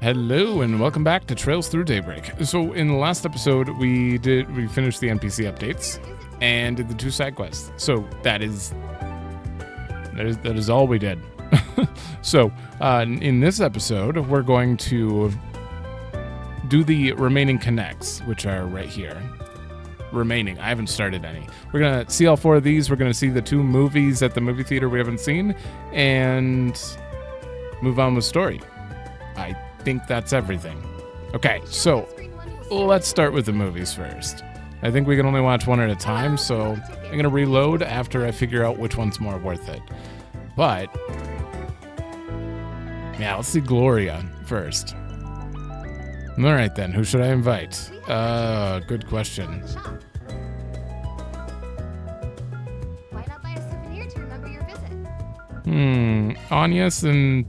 Hello and welcome back to Trails Through Daybreak. So in the last episode, we finished the NPC updates and did the 2 side quests. So that is all we did. So in this episode, we're going to do the remaining connects, which are right here. Remaining. I haven't started any. We're going to see all 4 of these. We're going to see the 2 movies at the movie theater we haven't seen and move on with story. I think that's everything. Okay, so let's start with the movies first. I think we can only watch one at a time, so I'm going to reload after I figure out which one's more worth it. But, yeah, let's see Gloria first. All right, then. Who should I invite? Good question. Why not buy a souvenir to remember your visit? Agnes and...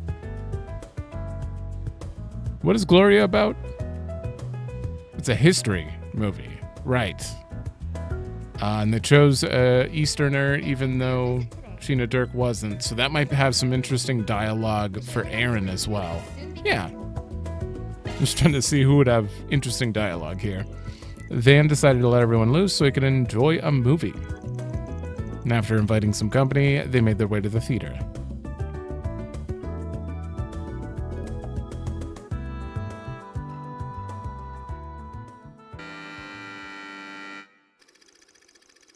What is Gloria about? It's a history movie. Right. And they chose Easterner, even though Sheena Dirk wasn't. So that might have some interesting dialogue for Aaron as well. Yeah. Just trying to see who would have interesting dialogue here. Van decided to let everyone loose so he could enjoy a movie. And after inviting some company, they made their way to the theater.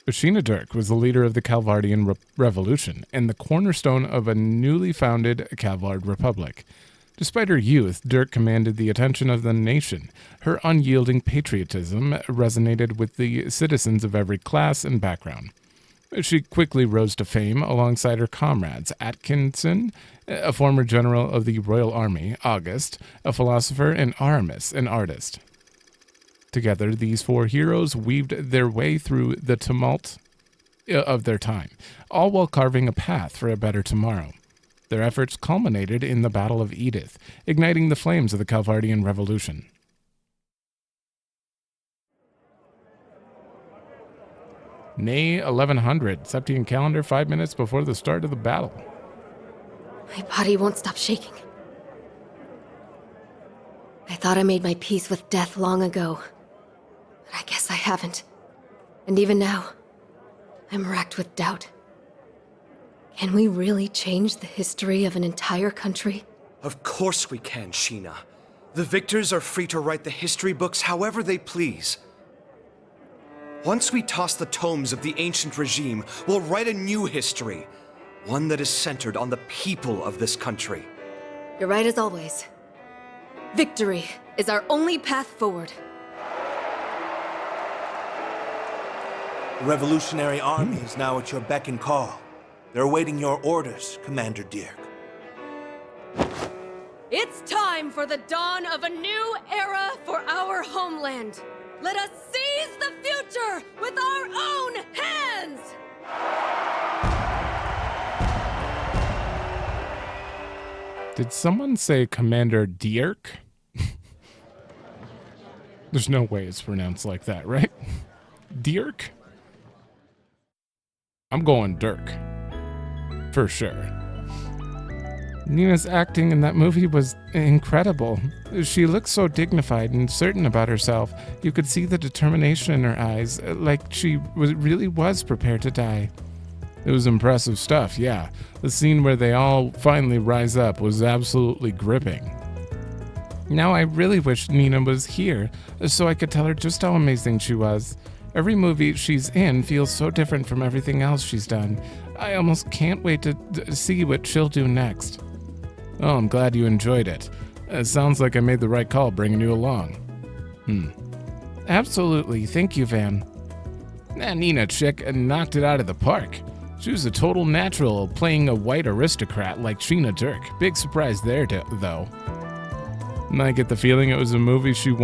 Sheena Dirk was the leader of the Calvardian Revolution and the cornerstone of a newly founded Calvard Republic. Despite her youth, Dirk commanded the attention of the nation. Her unyielding patriotism resonated with the citizens of every class and background. She quickly rose to fame alongside her comrades, Atkinson, a former general of the Royal Army, August, a philosopher, and Aramis, an artist. Together, these 4 heroes weaved their way through the tumult of their time, all while carving a path for a better tomorrow. Their efforts culminated in the Battle of Edith, igniting the flames of the Calvardian Revolution. May 1100, Septian calendar, 5 minutes before the start of the battle. My body won't stop shaking. I thought I made my peace with death long ago. But I guess I haven't. And even now, I'm racked with doubt. Can we really change the history of an entire country? Of course we can, Sheena. The victors are free to write the history books however they please. Once we toss the tomes of the ancient regime, we'll write a new history. One that is centered on the people of this country. You're right as always. Victory is our only path forward. The Revolutionary Army is now at your beck and call. They're awaiting your orders, Commander Dirk. It's time for the dawn of a new era for our homeland. Let us seize the future with our own hands! Did someone say Commander Dirk? There's no way it's pronounced like that, right? Dirk? I'm going Dirk. For sure. Nina's acting in that movie was incredible. She looked so dignified and certain about herself. You could see the determination in her eyes, like she really was prepared to die. It was impressive stuff, yeah. The scene where they all finally rise up was absolutely gripping. Now I really wish Nina was here, so I could tell her just how amazing she was. Every movie she's in feels so different from everything else she's done. I almost can't wait to see what she'll do next. Oh, I'm glad you enjoyed it. It sounds like I made the right call bringing you along. Absolutely, thank you, Van. That Nina chick knocked it out of the park. She was a total natural playing a white aristocrat like Sheena Dirk. Big surprise there, though. And I get the feeling it was a movie she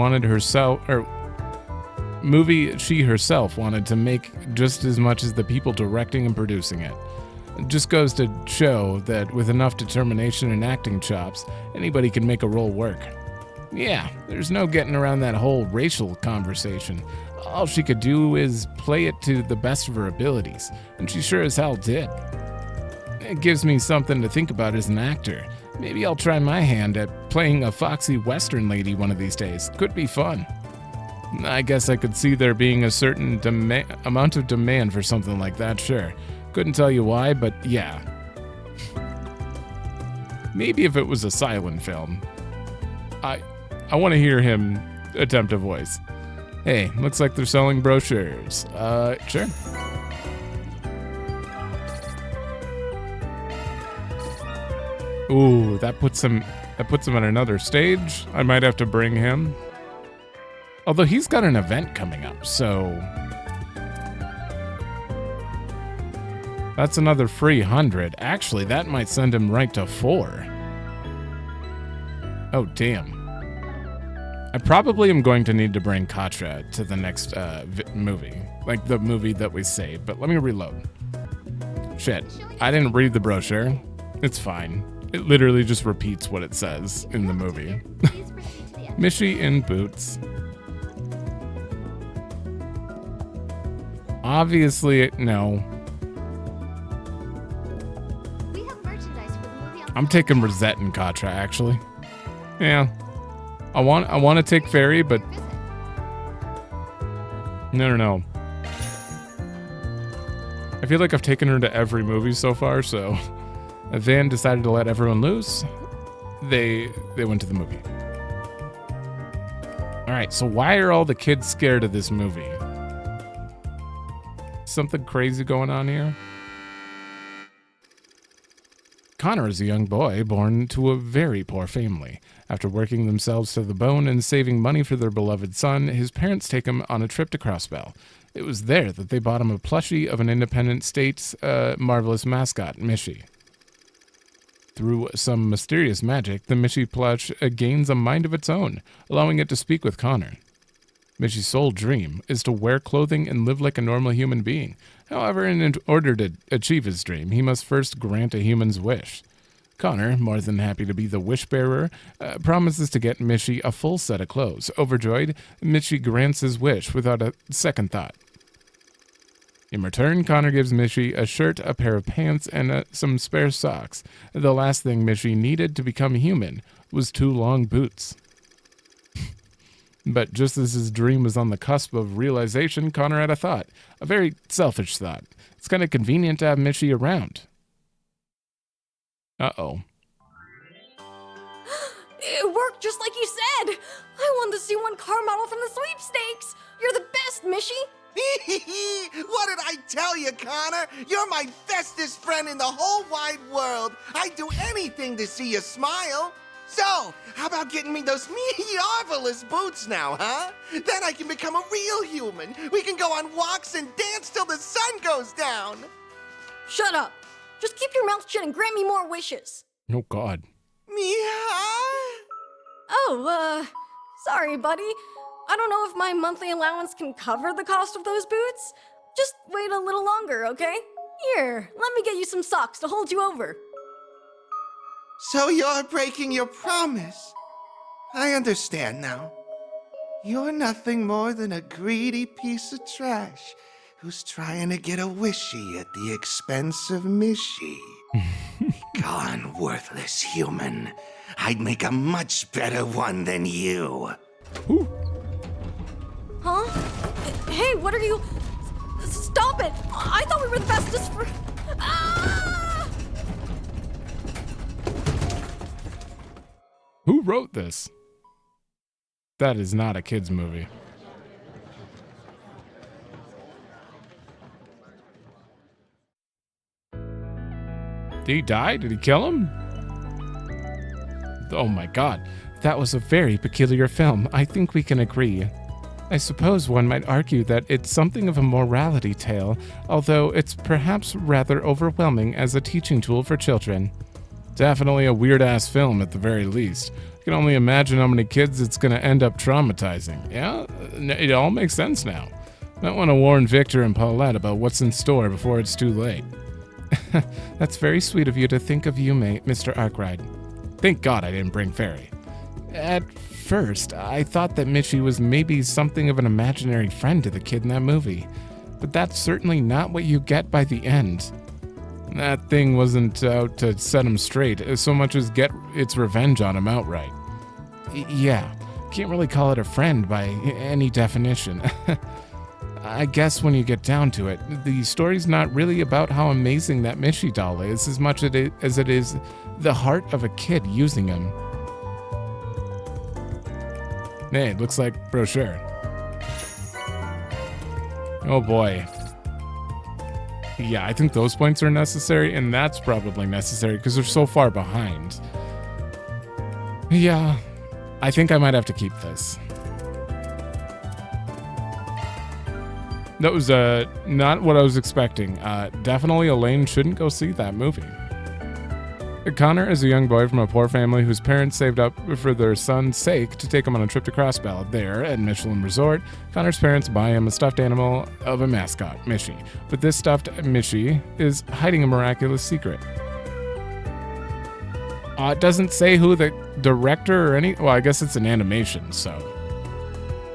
herself wanted to make just as much as the people directing and producing it. It just goes to show that with enough determination and acting chops, anybody can make a role work. Yeah, there's no getting around that whole racial conversation. All she could do is play it to the best of her abilities, and she sure as hell did. It gives me something to think about as an actor. Maybe I'll try my hand at playing a foxy Western lady one of these days. Could be fun. I guess I could see there being a certain amount of demand for something like that, sure. Couldn't tell you why, but yeah. Maybe if it was a silent film. I want to hear him attempt a voice. Hey, looks like they're selling brochures. Sure. Ooh, that puts him on another stage. I might have to bring him. Although he's got an event coming up, so that's another free 100. Actually, that might send him right to 4. Oh, damn. I probably am going to need to bring Katra to the next movie. Like the movie that we saved, but let me reload. Shit, I didn't read the brochure. It's fine. It literally just repeats what it says in the movie. Please proceed to the end. Mishy in boots. Obviously, no. We have merchandise for the movie on I'm taking Rosette and Katra, actually. Yeah. I want to take Fairy, but visit. no. I feel like I've taken her to every movie so far, so Van decided to let everyone loose. They went to the movie. All right, so why are all the kids scared of this movie? Something crazy going on here? Connor is a young boy born to a very poor family. After working themselves to the bone and saving money for their beloved son, his parents take him on a trip to Crossbell. It was there that they bought him a plushie of an independent state's marvelous mascot, Mishy. Through some mysterious magic, the Mishy plush gains a mind of its own, allowing it to speak with Connor. Mishy's sole dream is to wear clothing and live like a normal human being. However, in order to achieve his dream, he must first grant a human's wish. Connor, more than happy to be the wish-bearer, promises to get Mishy a full set of clothes. Overjoyed, Mishy grants his wish without a second thought. In return, Connor gives Mishy a shirt, a pair of pants, and some spare socks. The last thing Mishy needed to become human was 2 long boots. But just as his dream was on the cusp of realization, Connor had a thought. A very selfish thought. It's kind of convenient to have Mishy around. Uh-oh. It worked just like you said! I won the C1 car model from the sweepstakes! You're the best, Mishy! What did I tell you, Connor? You're my bestest friend in the whole wide world. I'd do anything to see you smile. So, how about getting me those marvelous boots now, huh? Then I can become a real human. We can go on walks and dance till the sun goes down. Shut up! Just keep your mouth shut and grant me more wishes! Oh, God. Oh, sorry, buddy. I don't know if my monthly allowance can cover the cost of those boots. Just wait a little longer, okay? Here, let me get you some socks to hold you over. So you're breaking your promise. I understand now. You're nothing more than a greedy piece of trash who's trying to get a wishy at the expense of Mishy. Gone, worthless human. I'd make a much better one than you. Ooh. Huh? Hey, what are you... Stop it! I thought we were the bestest for... Ah! Who wrote this? That is not a kid's movie. Did he die? Did he kill him? Oh my God. That was a very peculiar film. I think we can agree. I suppose one might argue that it's something of a morality tale, although it's perhaps rather overwhelming as a teaching tool for children. Definitely a weird-ass film at the very least. I can only imagine how many kids it's going to end up traumatizing. Yeah, it all makes sense now. Might want to warn Victor and Paulette about what's in store before it's too late. That's very sweet of you to think of Yume, Mr. Arkride. Thank God I didn't bring Fairy. At first, I thought that Mishy was maybe something of an imaginary friend to the kid in that movie, but that's certainly not what you get by the end. That thing wasn't out to set him straight, so much as get its revenge on him outright. Yeah, can't really call it a friend by any definition. I guess when you get down to it, the story's not really about how amazing that Mishi doll is as much as it is the heart of a kid using him. Hey, looks like brochure. Oh boy. Yeah, I think those points are necessary, and that's probably necessary because they're so far behind. Yeah, I think I might have to keep this. That was not what I was expecting. Definitely Elaine shouldn't go see that movie. Connor is a young boy from a poor family whose parents saved up for their son's sake to take him on a trip to Crossbell. There, at Michelin Resort, Connor's parents buy him a stuffed animal of a mascot, Mishi. But this stuffed Mishi is hiding a miraculous secret. It doesn't say who the director or any... Well, I guess it's an animation, so...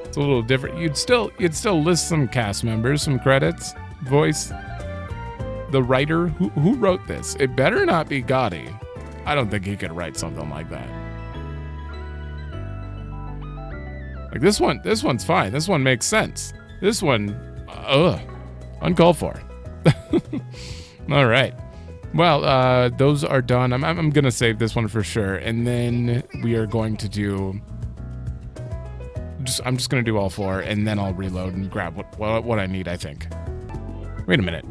It's a little different. You'd still list some cast members, some credits, voice... The writer who wrote this. It better not be Gotti. I don't think he could write something like that. Like this one's fine. This one makes sense. This one, uncalled for. All right. Well, those are done. I'm gonna save this one for sure, and then we are going to do. I'm just gonna do all 4, and then I'll reload and grab what I need. I think. Wait a minute.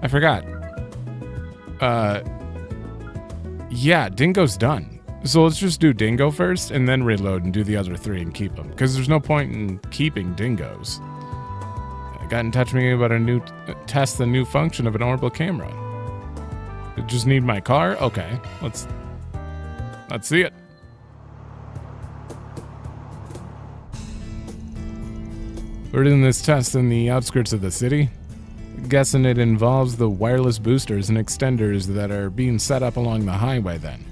I forgot. Yeah, Dingo's done. So let's just do Dingo first and then reload and do the other 3 and keep them. Because there's no point in keeping Dingoes. Got in touch with me about a new test the new function of an orbital camera. I just need my car? Okay, let's see it. We're doing this test in the outskirts of the city. Guessing it involves the wireless boosters and extenders that are being set up along the highway then.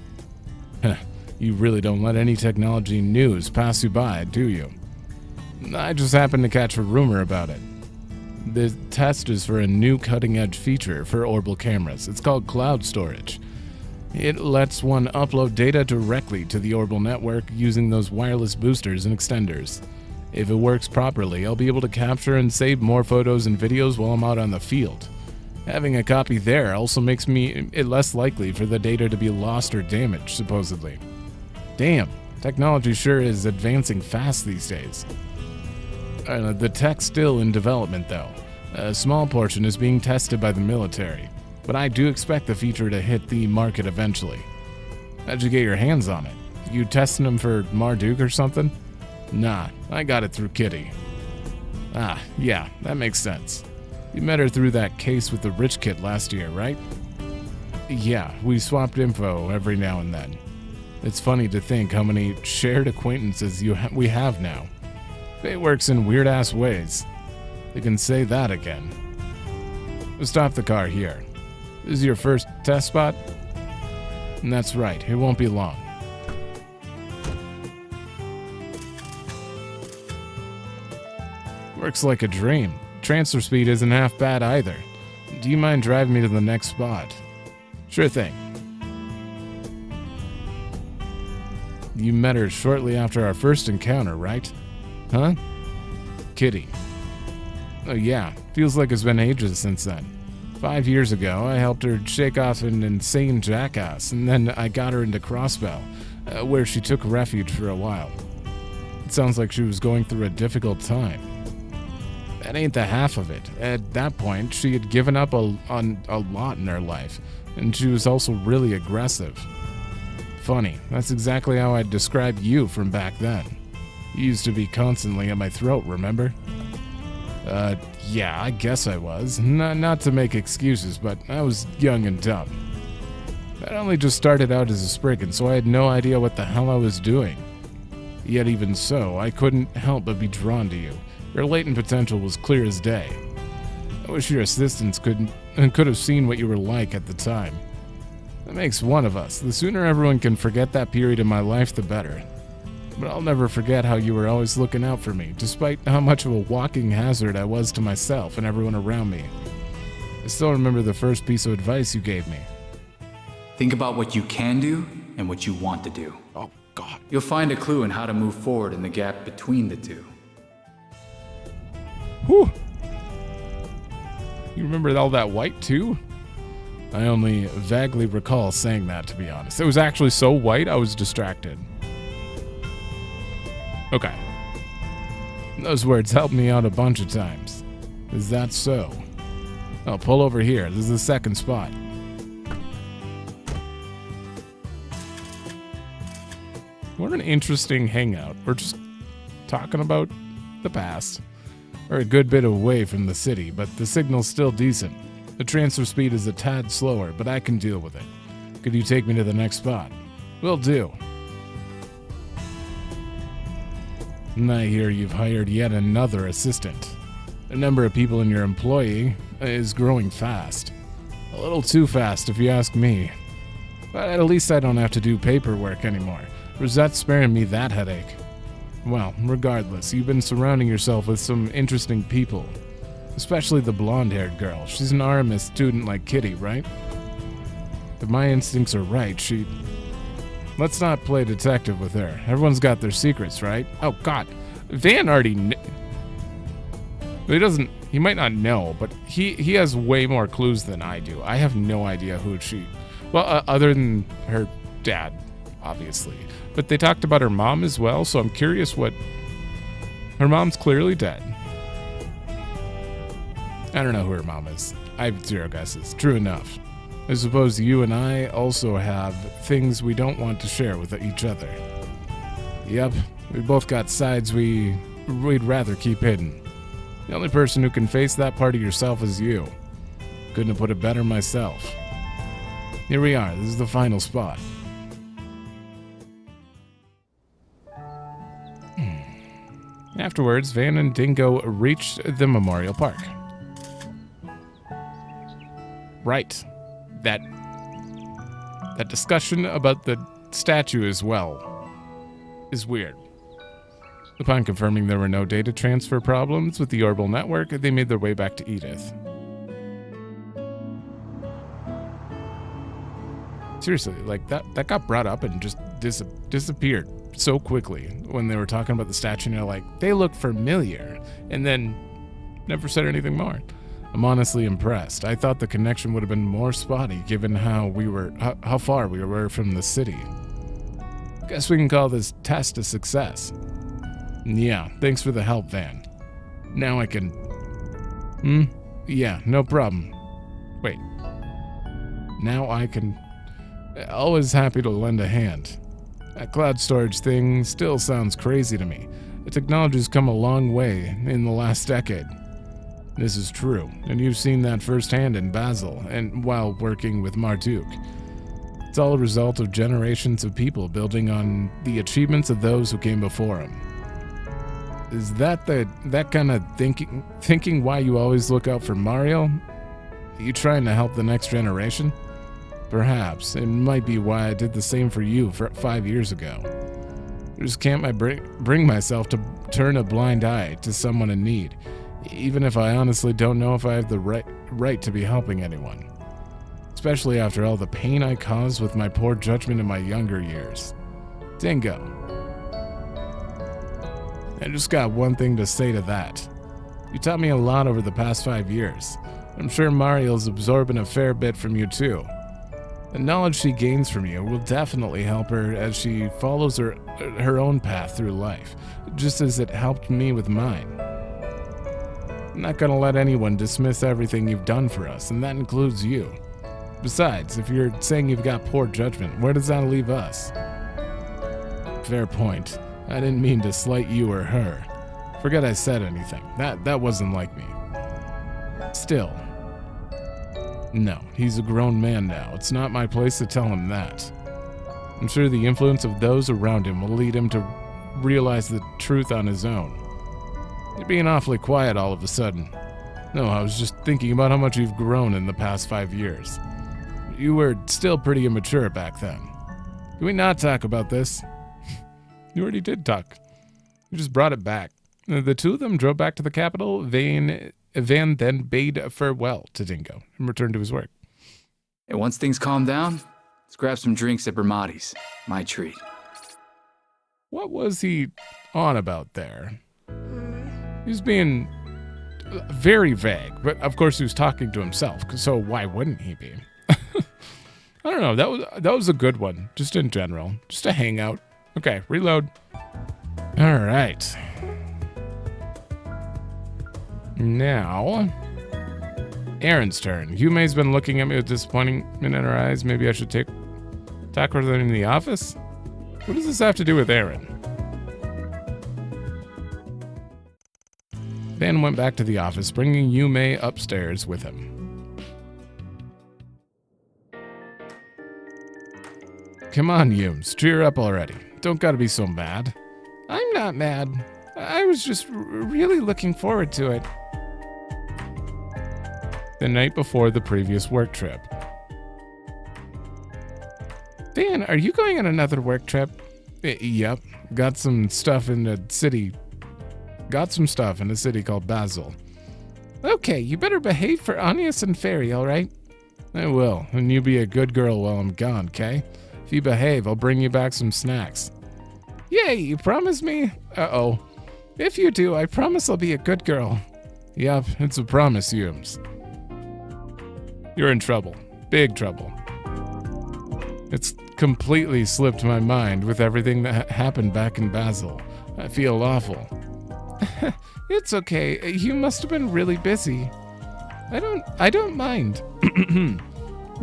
You really don't let any technology news pass you by, do you? I just happened to catch a rumor about it. The test is for a new cutting-edge feature for orbital cameras. It's called cloud storage. It lets one upload data directly to the orbital network using those wireless boosters and extenders. If it works properly, I'll be able to capture and save more photos and videos while I'm out on the field. Having a copy there also makes it less likely for the data to be lost or damaged, supposedly. Damn, technology sure is advancing fast these days. The tech's still in development though. A small portion is being tested by the military, but I do expect the feature to hit the market eventually. How'd you get your hands on it? You testing them for Marduk or something? Nah, I got it through Kitty. Ah, yeah, that makes sense. You met her through that case with the rich kid last year, right? Yeah, we swapped info every now and then. It's funny to think how many shared acquaintances we have now. It works in weird-ass ways. You can say that again. We'll stop the car here. This is your first test spot? And that's right, it won't be long. Works like a dream. Transfer speed isn't half bad either. Do you mind driving me to the next spot? Sure thing. You met her shortly after our first encounter, right? Huh? Kitty. Oh yeah, feels like it's been ages since then. 5 years ago, I helped her shake off an insane jackass, and then I got her into Crossbell, where she took refuge for a while. It sounds like she was going through a difficult time. That ain't the half of it. At that point, she had given up on a lot in her life, and she was also really aggressive. Funny, that's exactly how I'd describe you from back then. You used to be constantly at my throat, remember? Yeah, I guess I was. Not to make excuses, but I was young and dumb. I only just started out as a spriggan, so I had no idea what the hell I was doing. Yet even so, I couldn't help but be drawn to you. Your latent potential was clear as day. I wish your assistants could have seen what you were like at the time. That makes one of us. The sooner everyone can forget that period in my life, the better. But I'll never forget how you were always looking out for me, despite how much of a walking hazard I was to myself and everyone around me. I still remember the first piece of advice you gave me. Think about what you can do and what you want to do. God. You'll find a clue in how to move forward in the gap between the two. Whew. You remember all that white too? I only vaguely recall saying that, to be honest. It was actually so white, I was distracted. Okay. Those words helped me out a bunch of times. Is that so? I'll pull over here. This is the second spot. What an interesting hangout. We're just talking about the past. We're a good bit away from the city, but the signal's still decent. The transfer speed is a tad slower, but I can deal with it. Could you take me to the next spot? Will do. And I hear you've hired yet another assistant. The number of people in your employee is growing fast. A little too fast, if you ask me. But at least I don't have to do paperwork anymore. Rosette's sparing me that headache. Well, regardless, you've been surrounding yourself with some interesting people. Especially the blonde-haired girl. She's an RMS student like Kitty, right? If my instincts are right, Let's not play detective with her. Everyone's got their secrets, right? Oh, God. Van already he might not know, but he has way more clues than I do. I have no idea who other than her dad, obviously. But they talked about her mom as well, so I'm curious what... Her mom's clearly dead. I don't know who her mom is. I have zero guesses. True enough. I suppose you and I also have things we don't want to share with each other. Yep, we both got sides we'd rather keep hidden. The only person who can face that part of yourself is you. Couldn't have put it better myself. Here we are. This is the final spot. Afterwards, Van and Dingo reached the memorial park. Right. That discussion about the statue as well is weird. Upon confirming there were no data transfer problems with the orbital network, they made their way back to Edith. Seriously, like that got brought up and just disappeared so quickly when they were talking about the statue, and they're like, they look familiar, and then never said anything more. I'm honestly impressed. I thought the connection would have been more spotty given how far we were from the city. Guess we can call this test a success. Yeah, thanks for the help, Van. Now I can... Yeah, no problem. Wait. Now I can... Always happy to lend a hand. That cloud storage thing still sounds crazy to me. The technology's come a long way in the last decade. This is true, and you've seen that firsthand in Basel and while working with Marduk. It's all a result of generations of people building on the achievements of those who came before them. Is that kind of thinking why you always look out for Mario? Are you trying to help the next generation? Perhaps. It might be why I did the same for you 5 years ago. I just can't bring myself to turn a blind eye to someone in need, even if I honestly don't know if I have the right to be helping anyone. Especially after all the pain I caused with my poor judgment in my younger years. Dingo. I just got one thing to say to that. You taught me a lot over the past 5 years. I'm sure Mario's absorbing a fair bit from you too. The knowledge she gains from you will definitely help her as she follows her own path through life, just as it helped me with mine. I'm not gonna let anyone dismiss everything you've done for us, and that includes you. Besides, if you're saying you've got poor judgment, where does that leave us? Fair point. I didn't mean to slight you or her. Forget I said anything. That wasn't like me. Still. No, he's a grown man now. It's not my place to tell him that. I'm sure the influence of those around him will lead him to realize the truth on his own. You're being awfully quiet all of a sudden. No, I was just thinking about how much you've grown in the past 5 years. You were still pretty immature back then. Can we not talk about this? You already did talk. You just brought it back. The two of them drove back to the capital. Van then bade farewell to Dingo and returned to his work. And once things calm down, let's grab some drinks at Bramati's. My treat. What was he on about there? He was being very vague, but of course he was talking to himself, so why wouldn't he be? I don't know, that was a good one, just in general. Just a hangout. Okay, reload. All right. Now, Erin's turn. Yume's been looking at me with disappointment in her eyes. Maybe I should talk with her in the office? What does this have to do with Erin? Dan went back to the office, bringing Yume upstairs with him. Come on, Yumes, cheer up already. Don't gotta be so mad. I'm not mad. I was just really looking forward to it. The night before the previous work trip. Dan, are you going on another work trip? Yep. Got some stuff in a city called Basel. Okay, you better behave for Anius and Fairy, alright? I will, and you be a good girl while I'm gone, okay? If you behave, I'll bring you back some snacks. Yay, you promise me? Uh-oh. If you do, I promise I'll be a good girl. Yep, it's a promise, Yumes. You're in trouble. Big trouble. It's completely slipped my mind with everything that happened back in Basel. I feel awful. It's okay. You must have been really busy. I don't mind.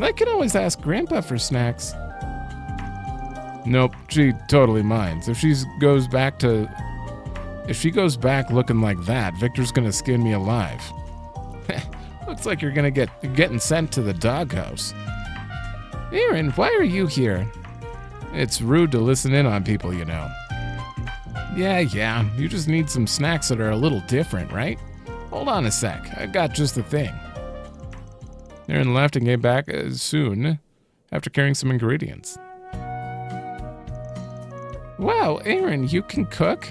I can always ask Grandpa for snacks. Nope, she totally minds. If she goes back looking like that, Victor's gonna skin me alive. Looks like you're gonna getting sent to the doghouse. Erin, why are you here? It's rude to listen in on people, you know. Yeah, you just need some snacks that are a little different, right? Hold on a sec, I got just the thing. Erin left and came back soon after carrying some ingredients. Wow, Erin, you can cook?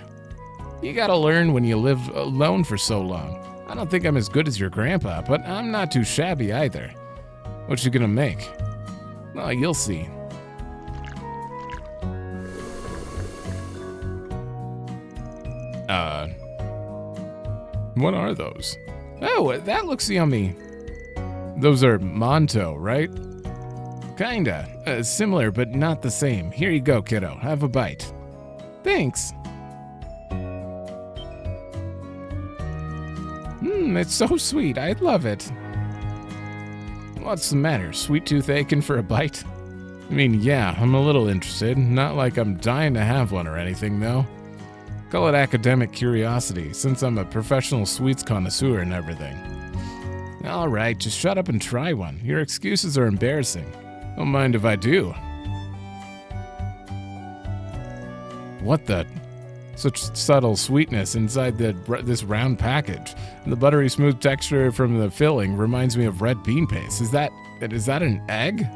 You gotta learn when you live alone for so long. I don't think I'm as good as your grandpa, but I'm not too shabby either. What you gonna make? Oh, you'll see. What are those? Oh, that looks yummy. Those are Monto, right? Kinda. Similar, but not the same. Here you go, kiddo. Have a bite. Thanks. It's so sweet. I love it. What's the matter? Sweet tooth aching for a bite? I mean, yeah, I'm a little interested. Not like I'm dying to have one or anything, though. Call it academic curiosity, since I'm a professional sweets connoisseur and everything. Alright, just shut up and try one. Your excuses are embarrassing. Don't mind if I do. What the? Such subtle sweetness inside this round package. The buttery smooth texture from the filling reminds me of red bean paste. Is that an egg?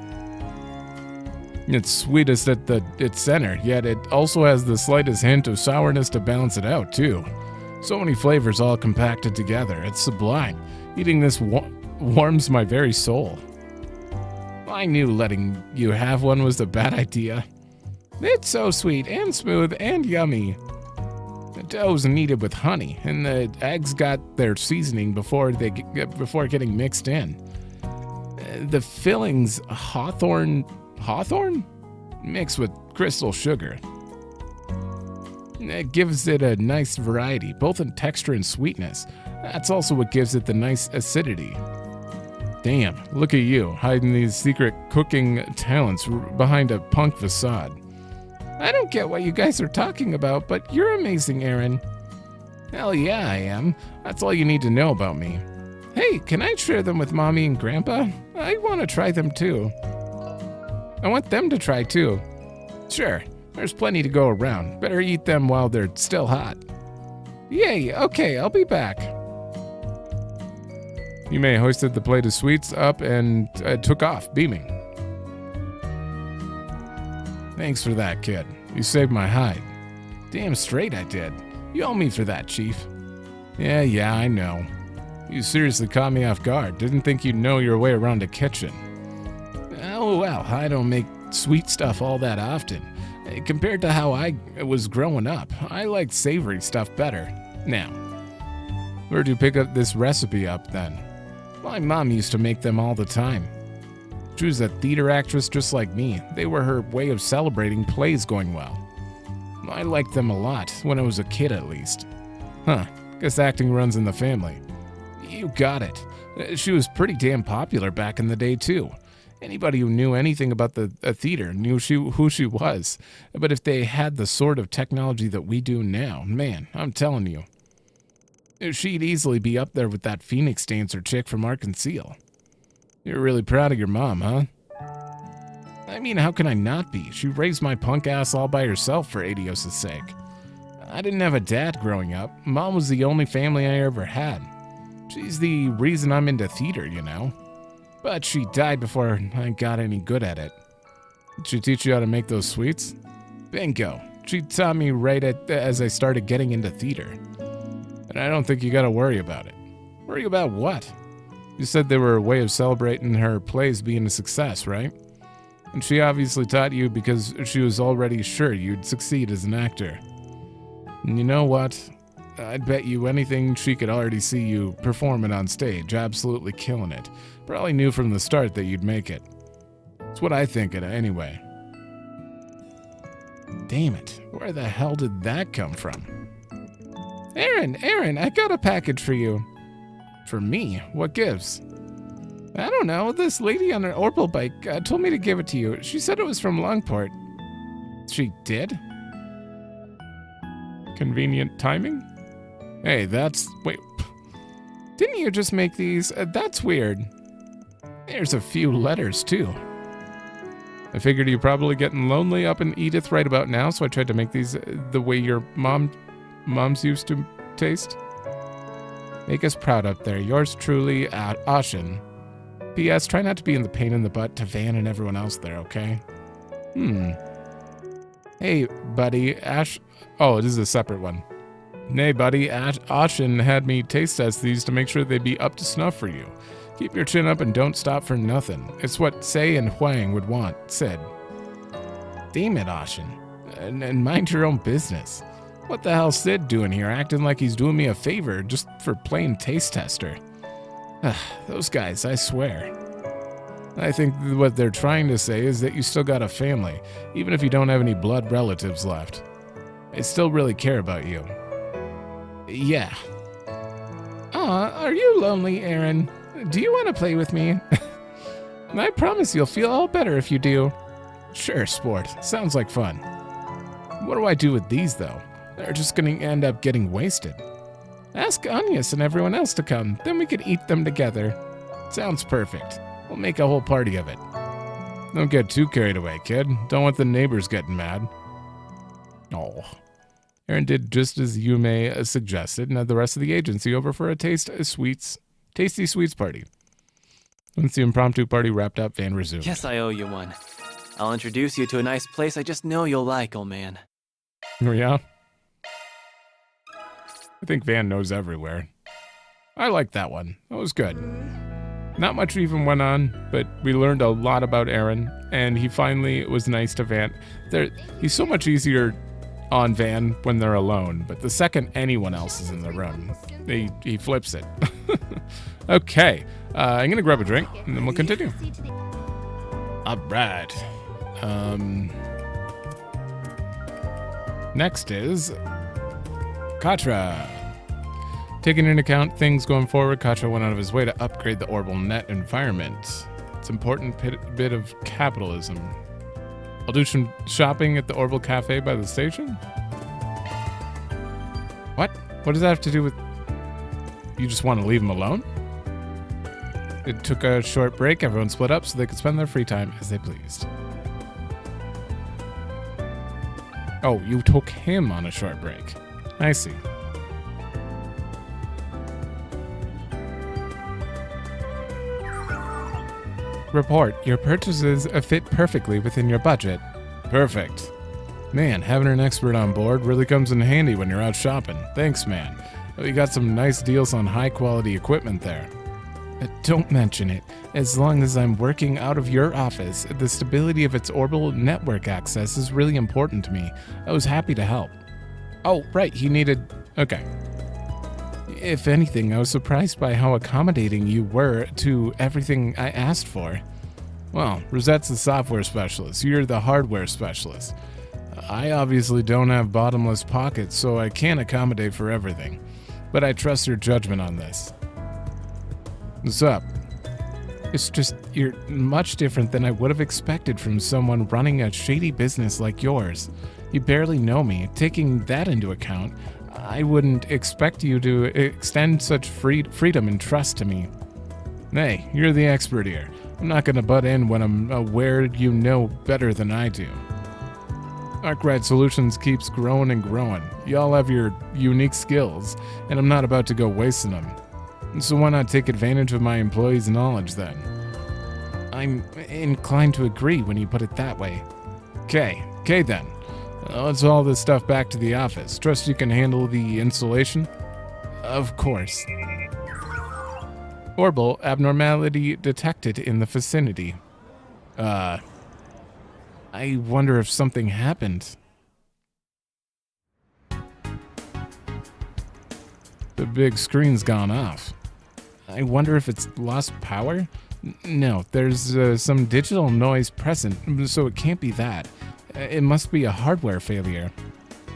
It's sweetest at its center, yet it also has the slightest hint of sourness to balance it out, too. So many flavors all compacted together. It's sublime. Eating this warms my very soul. I knew letting you have one was a bad idea. It's so sweet and smooth and yummy. The dough's kneaded with honey, and the eggs got their seasoning before getting mixed in. The filling's hawthorn mixed with crystal sugar. It gives it a nice variety, both in texture and sweetness. That's also what gives it the nice acidity. Damn, look at you, hiding these secret cooking talents behind a punk facade. I don't get what you guys are talking about, but you're amazing, Erin. Hell yeah, I am. That's all you need to know about me. Hey, can I share them with Mommy and Grandpa? I want to try them too. I want them to try too. Sure, there's plenty to go around. Better eat them while they're still hot. Yay, okay, I'll be back. Yume hoisted the plate of sweets up and took off, beaming. Thanks for that, kid. You saved my hide. Damn straight I did. You owe me for that, Chief. Yeah, I know. You seriously caught me off guard. Didn't think you'd know your way around a kitchen. Oh well, I don't make sweet stuff all that often. Compared to how I was growing up, I liked savory stuff better. Now, where'd you pick up this recipe up then? My mom used to make them all the time. She was a theater actress just like me. They were her way of celebrating plays going well. I liked them a lot, when I was a kid at least. Huh, guess acting runs in the family. You got it. She was pretty damn popular back in the day too. Anybody who knew anything about the theater knew who she was. But if they had the sort of technology that we do now, man, I'm telling you, she'd easily be up there with that Phoenix dancer chick from Arkansas. You're really proud of your mom, huh? I mean, how can I not be? She raised my punk ass all by herself for Adios' sake. I didn't have a dad growing up. Mom was the only family I ever had. She's the reason I'm into theater, you know. But she died before I got any good at it. Did she teach you how to make those sweets? Bingo. She taught me right as I started getting into theater. And I don't think you gotta worry about it. Worry about what? You said they were a way of celebrating her plays being a success, right? And she obviously taught you because she was already sure you'd succeed as an actor. And you know what? I'd bet you anything she could already see you performing on stage, absolutely killing it. Probably knew from the start that you'd make it. It's what I think it anyway. Damn it, where the hell did that come from? Aaron, I got a package for you. For me? What gives? I don't know, this lady on her Orbital bike told me to give it to you. She said it was from Longport. She did? Convenient timing? Hey, wait. Didn't you just make these? That's weird. There's a few letters, too. I figured you're probably getting lonely up in Edith right about now, so I tried to make these the way your moms used to taste. Make us proud up there. Yours truly, Ashen. P.S. Try not to be in the pain in the butt to Van and everyone else there, okay? Hey, buddy, Oh, this is a separate one. Nay, buddy, Ashen had me taste test these to make sure they'd be up to snuff for you. Keep your chin up and don't stop for nothing. It's what Say and Huang would want, said. Damn it, Ashen. And mind your own business. What the hell's Sid doing here, acting like he's doing me a favor just for playing taste tester? Those guys, I swear. I think what they're trying to say is that you still got a family, even if you don't have any blood relatives left. I still really care about you. Yeah. Aw, are you lonely, Aaron? Do you want to play with me? I promise you'll feel all better if you do. Sure, sport. Sounds like fun. What do I do with these, though? They're just going to end up getting wasted. Ask Agnes and everyone else to come, then we can eat them together. Sounds perfect. We'll make a whole party of it. Don't get too carried away, kid. Don't want the neighbors getting mad. Oh. Aaron did just as Yume suggested and had the rest of the agency over for a tasty sweets party. Once the impromptu party wrapped up, Van resumed. Yes, I owe you one. I'll introduce you to a nice place I just know you'll like, old man. Oh, yeah? I think Van knows everywhere. I like that one. That was good. Not much even went on, but we learned a lot about Aaron, and he finally was nice to Van. He's so much easier on Van when they're alone, but the second anyone else is in the room, he flips it. Okay, I'm gonna grab a drink, and then we'll continue. All right. Next is Katra. Taking into account things going forward, Katra went out of his way to upgrade the Orbital net environment. It's an important bit of capitalism. I'll do some shopping at the Orbital Cafe by the station. What? What does that have to do with... You just want to leave him alone? It took a short break. Everyone split up so they could spend their free time as they pleased. Oh, you took him on a short break. I see. Report. Your purchases fit perfectly within your budget. Perfect. Man, having an expert on board really comes in handy when you're out shopping. Thanks, man. We got some nice deals on high-quality equipment there. Don't mention it. As long as I'm working out of your office, the stability of its orbital network access is really important to me. I was happy to help. Oh, right, he needed... Okay. If anything, I was surprised by how accommodating you were to everything I asked for. Well, Rosette's the software specialist. You're the hardware specialist. I obviously don't have bottomless pockets, so I can't accommodate for everything. But I trust your judgment on this. What's up? It's just, you're much different than I would have expected from someone running a shady business like yours. You barely know me. Taking that into account, I wouldn't expect you to extend such freedom and trust to me. Hey, you're the expert here. I'm not going to butt in when I'm aware you know better than I do. Arkride Solutions keeps growing and growing. Y'all have your unique skills, and I'm not about to go wasting them. So why not take advantage of my employees' knowledge then? I'm inclined to agree when you put it that way. Okay then. Let's haul this stuff back to the office. Trust you can handle the installation? Of course. Orbital abnormality detected in the vicinity. I wonder if something happened. The big screen's gone off. I wonder if it's lost power? No, there's some digital noise present, so it can't be that. It must be a hardware failure.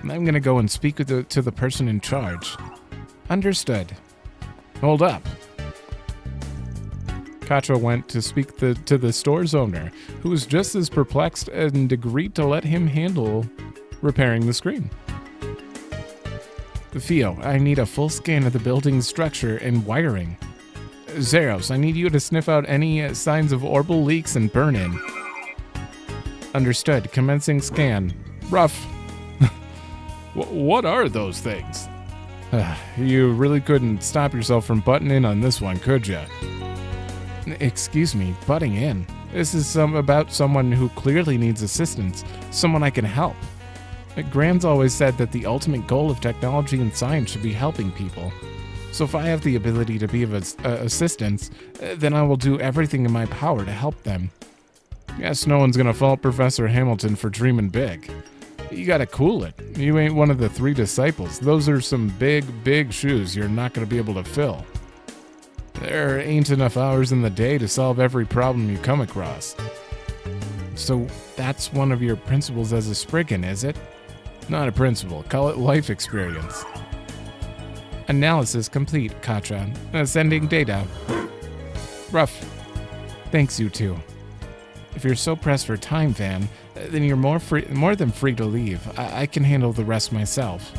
I'm gonna go and speak to the person in charge. Understood. Hold up. Katra went to speak to the store's owner, who was just as perplexed and agreed to let him handle repairing the screen. Theo, I need a full scan of the building's structure and wiring. Zeros, I need you to sniff out any signs of orbital leaks and burn-in. Understood. Commencing scan. Rough. What are those things? You really couldn't stop yourself from butting in on this one, could ya? Excuse me, butting in? This is about someone who clearly needs assistance, someone I can help. Grand's always said that the ultimate goal of technology and science should be helping people. So if I have the ability to be of assistance, then I will do everything in my power to help them. Guess no one's gonna fault Professor Hamilton for dreaming big. You gotta cool it. You ain't one of the 3 disciples. Those are some big shoes you're not gonna be able to fill. There ain't enough hours in the day to solve every problem you come across. So that's one of your principles as a spriggan, is it? Not a principle. Call it life experience. Analysis complete, Katra. Sending data. Rough. Thanks, you two. If you're so pressed for time, Van, then you're more than free to leave. I can handle the rest myself.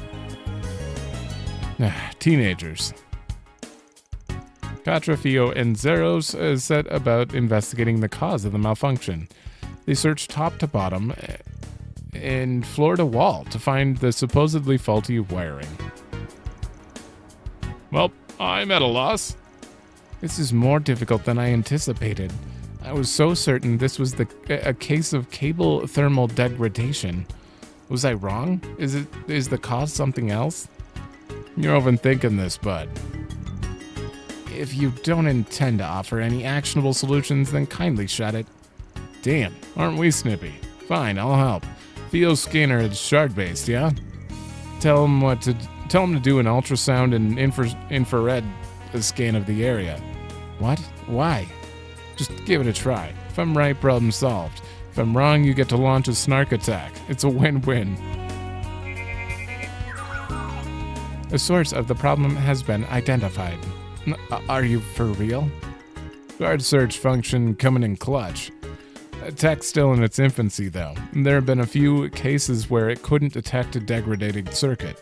Teenagers. Katra, Theo, and Zeros set about investigating the cause of the malfunction. They searched top to bottom and floor to wall to find the supposedly faulty wiring. Well, I'm at a loss. This is more difficult than I anticipated. I was so certain this was a case of cable thermal degradation. Was I wrong? Is the cause something else? You're overthinking this, bud. If you don't intend to offer any actionable solutions, then kindly shut it. Damn, aren't we snippy? Fine, I'll help. Theo's scanner is shard-based, yeah? Tell him to do an ultrasound and infrared scan of the area. What? Why? Just give it a try. If I'm right, problem solved. If I'm wrong, you get to launch a snark attack. It's a win-win. The source of the problem has been identified. Are you for real? Guard search function coming in clutch. Tech's still in its infancy, though. There have been a few cases where it couldn't detect a degraded circuit.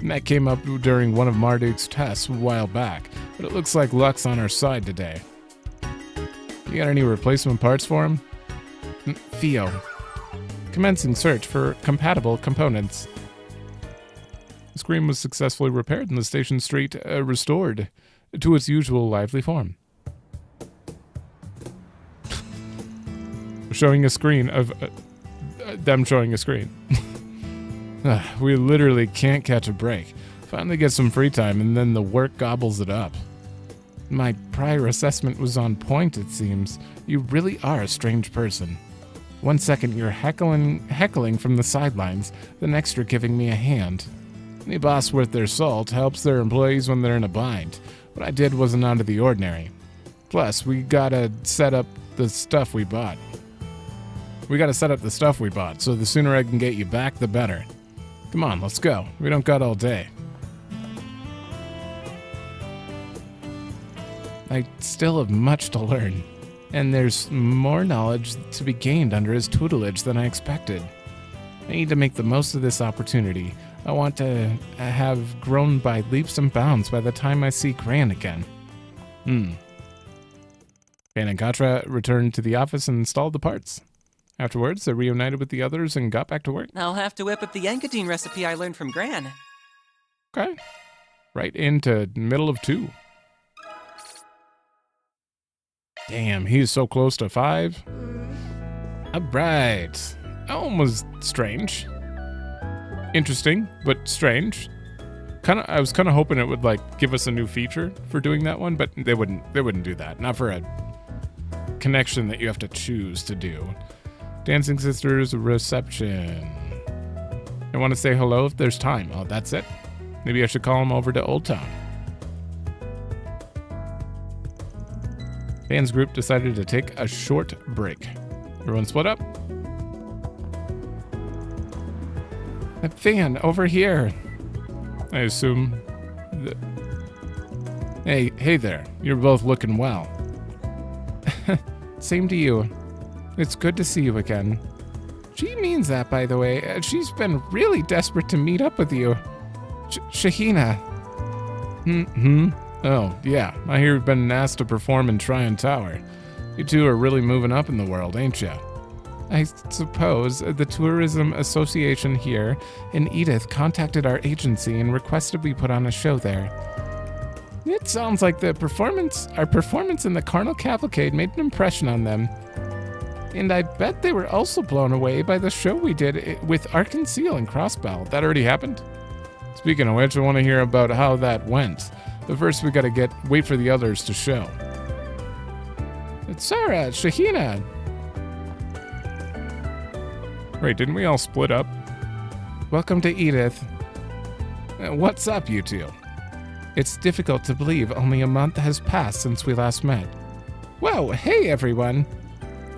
That came up during one of Marduk's tests a while back, but it looks like luck's on our side today. You got any replacement parts for him? Theo. Commencing search for compatible components. The screen was successfully repaired and the station street restored to its usual lively form. Showing a screen of them showing a screen. We literally can't catch a break. Finally get some free time and then the work gobbles it up. My prior assessment was on point, it seems. You really are a strange person. One second you're heckling from the sidelines, the next you're giving me a hand. Any boss worth their salt helps their employees when they're in a bind. What I did wasn't out of the ordinary. Plus, we gotta set up the stuff we bought. So the sooner I can get you back, the better. Come on, let's go. We don't got all day. I still have much to learn, and there's more knowledge to be gained under his tutelage than I expected. I need to make the most of this opportunity. I want to have grown by leaps and bounds by the time I see Gran again. Fan and Katra returned to the office and installed the parts. Afterwards, they reunited with the others and got back to work. I'll have to whip up the Yankadine recipe I learned from Gran. Okay. Right into middle of 2. Damn, he's so close to 5. Alright. That one was strange. Interesting, but strange. I was kind of hoping it would like give us a new feature for doing that one, but they wouldn't do that. Not for a connection that you have to choose to do. Dancing Sisters reception. I want to say hello if there's time. Oh, that's it. Maybe I should call him over to Old Town. Fans group decided to take a short break. Everyone split up. A fan over here. I assume. Hey there. You're both looking well. Same to you. It's good to see you again. She means that, by the way. She's been really desperate to meet up with you. Shahina. Oh, yeah. I hear you've been asked to perform in Tryon Tower. You two are really moving up in the world, ain't ya? I suppose the Tourism Association here in Edith contacted our agency and requested we put on a show there. It sounds like our performance in the Carnal Cavalcade made an impression on them. And I bet they were also blown away by the show we did with Arkansil and Crossbell. That already happened? Speaking of which, I want to hear about how that went. But first we gotta wait for the others to show. It's Sarah, Shahina. Wait, didn't we all split up? Welcome to Edith. What's up, you two? It's difficult to believe only a month has passed since we last met. Whoa, hey everyone!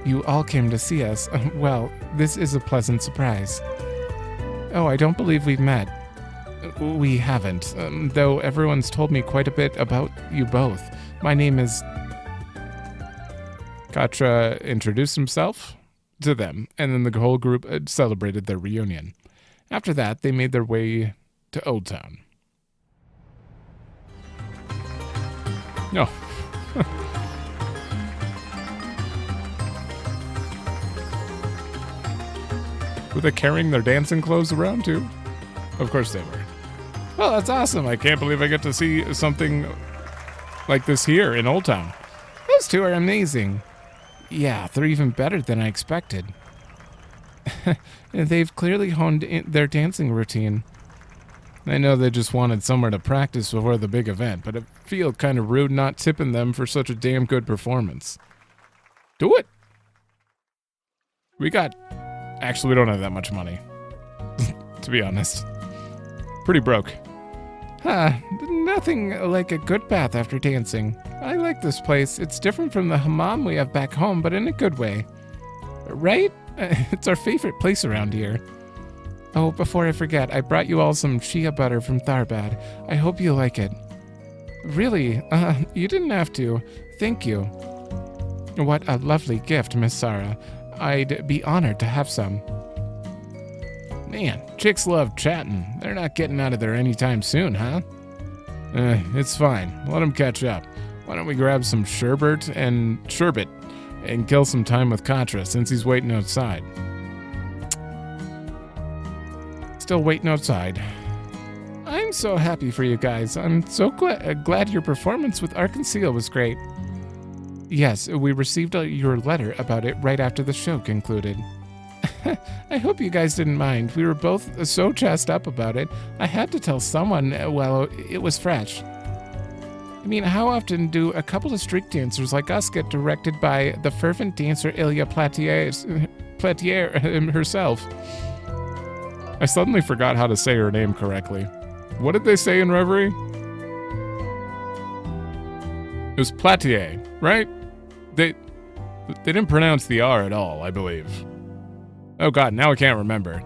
You all came to see us. Well, this is a pleasant surprise. Oh, I don't believe we've met. We haven't, though everyone's told me quite a bit about you both. My name is... Katra introduced himself to them, and then the whole group celebrated their reunion. After that, they made their way to Old Town. No. Were they carrying their dancing clothes around too? Of course they were. Well, that's awesome. I can't believe I get to see something like this here in Old Town. Those two are amazing. Yeah, they're even better than I expected. They've clearly honed their dancing routine. I know they just wanted somewhere to practice before the big event, but it feels kind of rude not tipping them for such a damn good performance. Do it! Actually, we don't have that much money. To be honest. Pretty broke. Nothing like a good bath after dancing. I like this place. It's different from the hammam we have back home, but in a good way. Right? It's our favorite place around here. Oh, before I forget, I brought you all some shea butter from Tharbad. I hope you like it. Really? You didn't have to. Thank you. What a lovely gift, Miss Sarah. I'd be honored to have some. Man, chicks love chatting. They're not getting out of there anytime soon, huh? It's fine. Let them catch up. Why don't we grab some sherbet and kill some time with Katra since he's waiting outside. Still waiting outside. I'm so happy for you guys. I'm so glad your performance with Arkansil was great. Yes, we received your letter about it right after the show concluded. I hope you guys didn't mind. We were both so jazzed up about it. I had to tell someone while it was fresh. I mean, how often do a couple of street dancers like us get directed by the fervent dancer Ilya Platier herself? I suddenly forgot how to say her name correctly. What did they say in Reverie? It was Platier, right? They didn't pronounce the R at all, I believe. Oh god, now I can't remember.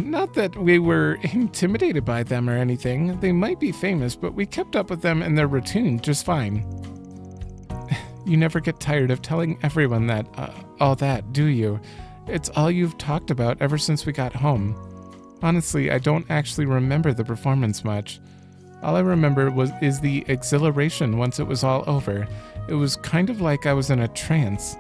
Not that we were intimidated by them or anything. They might be famous, but we kept up with them and their routine just fine. You never get tired of telling everyone that, all that, do you? It's all you've talked about ever since we got home. Honestly, I don't actually remember the performance much. All I remember is the exhilaration once it was all over. It was kind of like I was in a trance.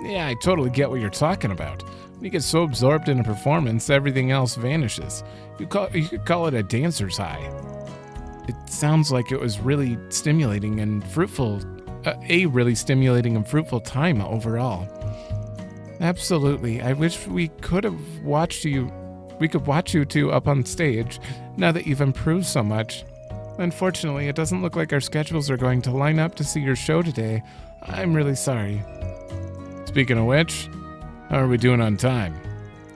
Yeah, I totally get what you're talking about. When you get so absorbed in a performance, everything else vanishes. You could call it a dancer's high. It sounds like it was really stimulating and fruitful, a really stimulating and fruitful time overall. Absolutely. I wish we could watch you two up on stage, now that you've improved so much. Unfortunately, it doesn't look like our schedules are going to line up to see your show today. I'm really sorry. Speaking of which, how are we doing on time?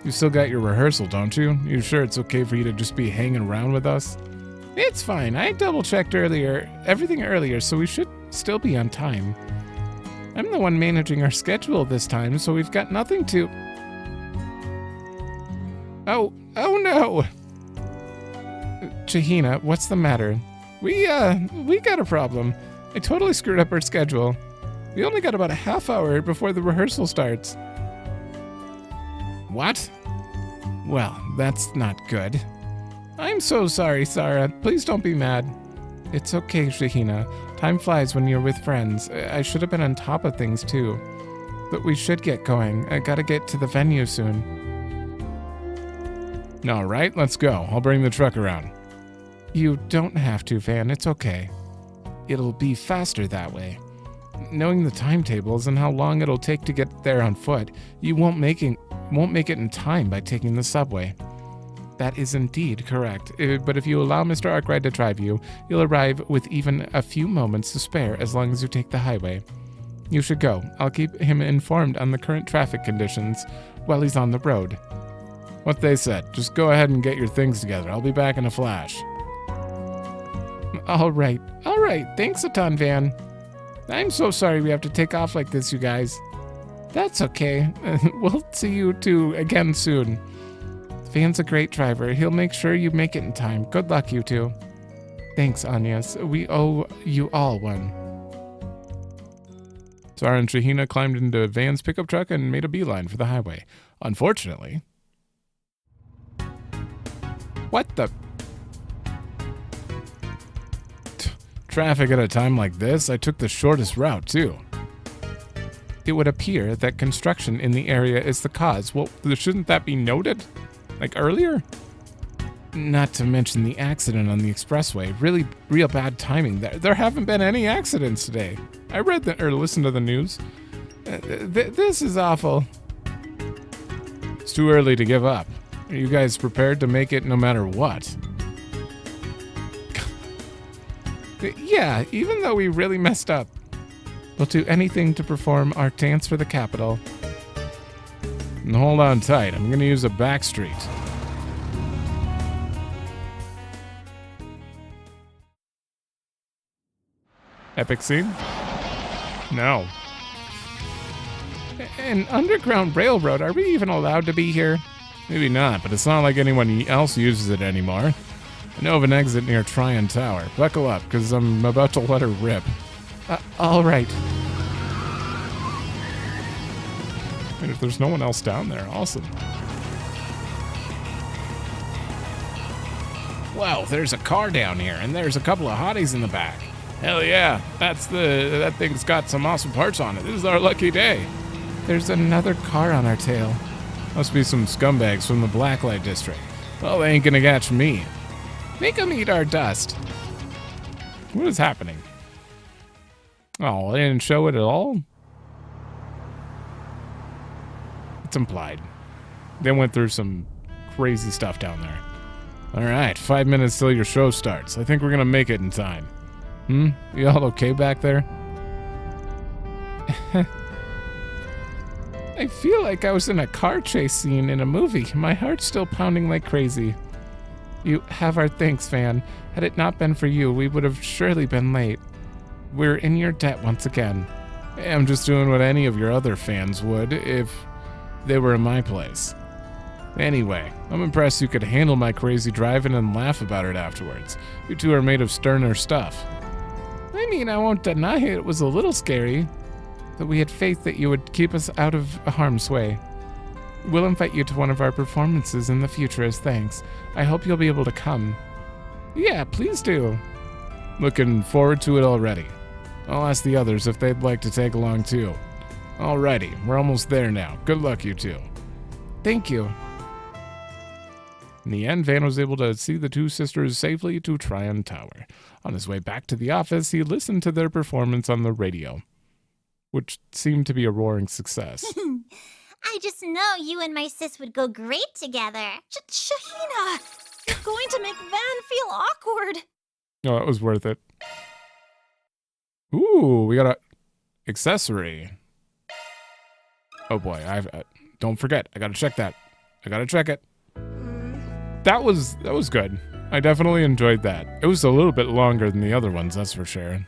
You still got your rehearsal, don't you? You sure it's okay for you to just be hanging around with us? It's fine. I double-checked everything earlier, so we should still be on time. I'm the one managing our schedule this time, so we've got nothing to... Oh no! Shahina, what's the matter? We got a problem. I totally screwed up our schedule. We only got about a half hour before the rehearsal starts. What? Well, that's not good. I'm so sorry, Sarah. Please don't be mad. It's okay, Shahina. Time flies when you're with friends. I should have been on top of things, too. But we should get going. I gotta get to the venue soon. All right, let's go. I'll bring the truck around. You don't have to, Van. It's okay. It'll be faster that way. Knowing the timetables and how long it'll take to get there on foot, you won't make it in time by taking the subway. That is indeed correct, but if you allow Mr. Arkride to drive you, you'll arrive with even a few moments to spare as long as you take the highway. You should go. I'll keep him informed on the current traffic conditions while he's on the road. What they said, just go ahead and get your things together. I'll be back in a flash. All right, thanks a ton, Van. I'm so sorry we have to take off like this, you guys. That's okay. We'll see you two again soon. Van's a great driver. He'll make sure you make it in time. Good luck, you two. Thanks, Anyas. We owe you all one. Sarah and Shahina climbed into Van's pickup truck and made a beeline for the highway. Unfortunately... What the... Traffic at a time like this, I took the shortest route, too. It would appear that construction in the area is the cause. Well, shouldn't that be noted? Like earlier? Not to mention the accident on the expressway. Really, real bad timing. There haven't been any accidents today. I read or listened to the news. This is awful. It's too early to give up. Are you guys prepared to make it no matter what? Yeah, even though we really messed up. We'll do anything to perform our dance for the capital. And hold on tight, I'm gonna use a back street. Epic scene? No. An underground railroad, are we even allowed to be here? Maybe not, but it's not like anyone else uses it anymore. I know of an exit near Tryon Tower. Buckle up, because I'm about to let her rip. All right. And if there's no one else down there, awesome. Well, there's a car down here, and there's a couple of hotties in the back. Hell yeah, that thing's got some awesome parts on it. This is our lucky day. There's another car on our tail. Must be some scumbags from the Blacklight District. Well, they ain't gonna catch me. Make them eat our dust. What is happening? Oh, they didn't show it at all? It's implied. They went through some crazy stuff down there. All right, 5 minutes till your show starts. I think we're gonna make it in time. You all okay back there? I feel like I was in a car chase scene in a movie. My heart's still pounding like crazy. You have our thanks, Van. Had it not been for you, we would have surely been late. We're in your debt once again. I'm just doing what any of your other fans would if they were in my place. Anyway, I'm impressed you could handle my crazy driving and laugh about it afterwards. You two are made of sterner stuff. I mean, I won't deny it was a little scary, but we had faith that you would keep us out of harm's way. We'll invite you to one of our performances in the future as thanks. I hope you'll be able to come. Yeah, please do. Looking forward to it already. I'll ask the others if they'd like to tag along too. Alrighty, we're almost there now. Good luck, you two. Thank you. In the end, Van was able to see the two sisters safely to Tryon Tower. On his way back to the office, he listened to their performance on the radio, which seemed to be a roaring success. I just know you and my sis would go great together. Shahina, you're going to make Van feel awkward. Oh, it was worth it. Ooh, we got a accessory. Oh boy, don't forget. I gotta check that. I gotta check it. That was good. I definitely enjoyed that. It was a little bit longer than the other ones, that's for sure.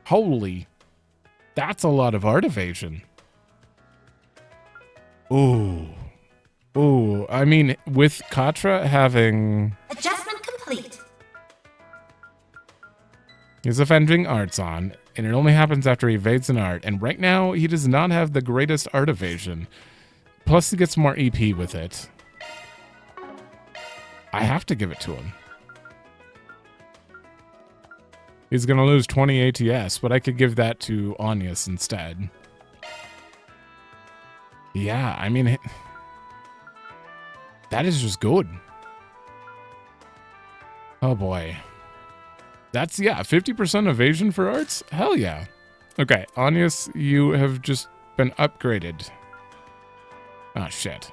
Holy, that's a lot of art evasion. Ooh. Ooh, I mean, with Katra having... Adjustment complete. His avenging arts on, and it only happens after he evades an art, and right now, he does not have the greatest art evasion. Plus, he gets more EP with it. I have to give it to him. He's gonna lose 20 ATS, but I could give that to Anius instead. Yeah, I mean... That is just good. Oh boy. That's, yeah, 50% evasion for arts? Hell yeah. Okay, Anius, you have just been upgraded. Oh shit.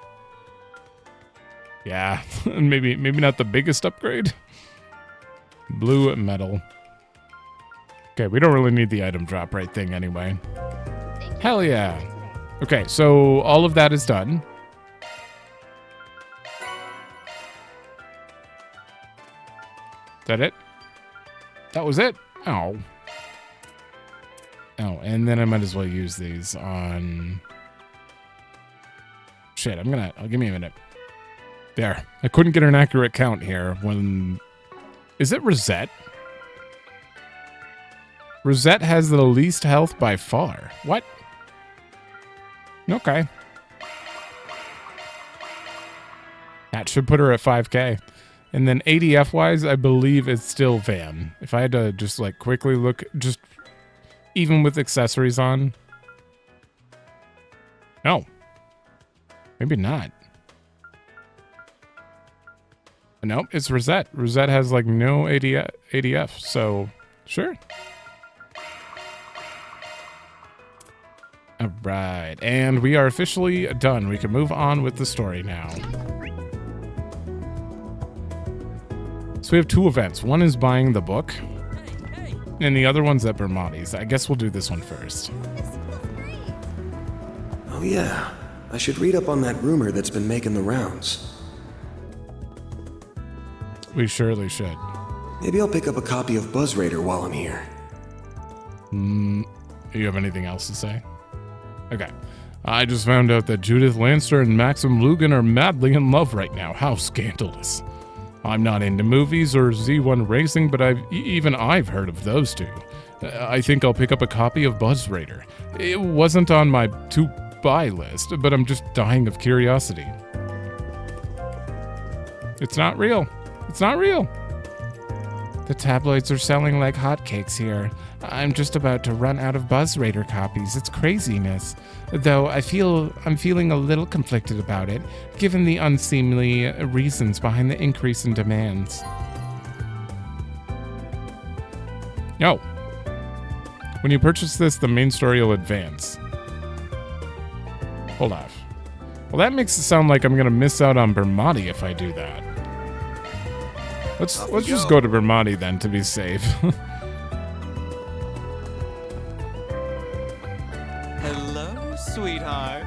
Yeah, maybe not the biggest upgrade. Blue metal. Okay, we don't really need the item drop rate thing anyway. Hell yeah. Okay, so all of that is done. That it? That was it? Oh. Oh, and then I might as well use these on... Shit, give me a minute. There. I couldn't get an accurate count here when... Is it Rosette? Rosette has the least health by far. What? Okay. That should put her at 5k. And then ADF-wise, I believe it's still Van. If I had to just, like, quickly look, just even with accessories on. No. Maybe not. Nope, it's Rosette. Rosette has, like, no ADF, so sure. All right, and we are officially done. We can move on with the story now. So we have two events. One is buying the book, and the other one's at Bermati's. I guess we'll do this one first. Oh yeah, I should read up on that rumor that's been making the rounds. We surely should. Maybe I'll pick up a copy of Buzz Raider while I'm here. Do you have anything else to say? Okay. I just found out that Judith Lancer and Maxim Lugan are madly in love right now. How scandalous. I'm not into movies or Z1 racing, but even I've heard of those two. I think I'll pick up a copy of Buzz Raider. It wasn't on my to-buy list, but I'm just dying of curiosity. It's not real. It's not real. The tabloids are selling like hotcakes here. I'm just about to run out of Buzz Raider copies. It's craziness. Though I'm feeling a little conflicted about it, given the unseemly reasons behind the increase in demands. No. When you purchase this, the main story will advance. Hold off. Well, that makes it sound like I'm gonna miss out on Bermati if I do that. Let's just go to Bermati then to be safe. Hello, sweetheart.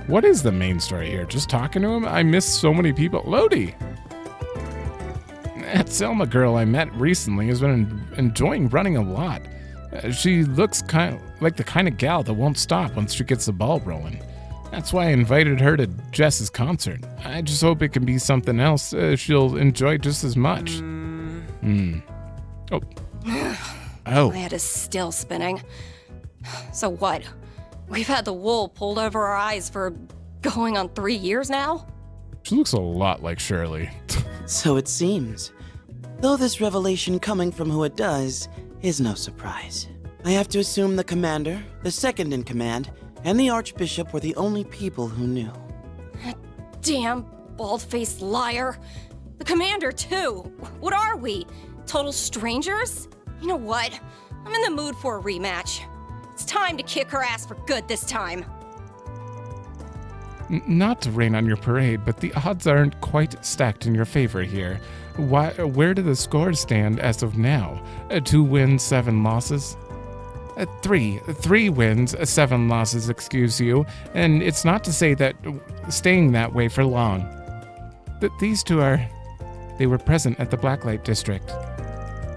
What is the main story here? Just talking to him? I miss so many people. Lodi! That Selma girl I met recently has been enjoying running a lot. She looks kind of like the kind of gal that won't stop once she gets the ball rolling. That's why I invited her to Jess's concert. I just hope it can be something else she'll enjoy just as much. Oh. Oh. My head is still spinning. So what? We've had the wool pulled over our eyes for going on 3 years now? She looks a lot like Shirley. So it seems. Though this revelation coming from who it does is no surprise. I have to assume the commander, the second in command, and the Archbishop were the only people who knew. Damn bald-faced liar. The commander, too. What are we? Total strangers? You know what? I'm in the mood for a rematch. It's time to kick her ass for good this time. Not to rain on your parade, but the odds aren't quite stacked in your favor here. Where do the scores stand as of now? 2 wins, 7 losses? 3 wins, 7 losses, excuse you, and it's not to say that staying that way for long. These two they were present at the Blacklight District.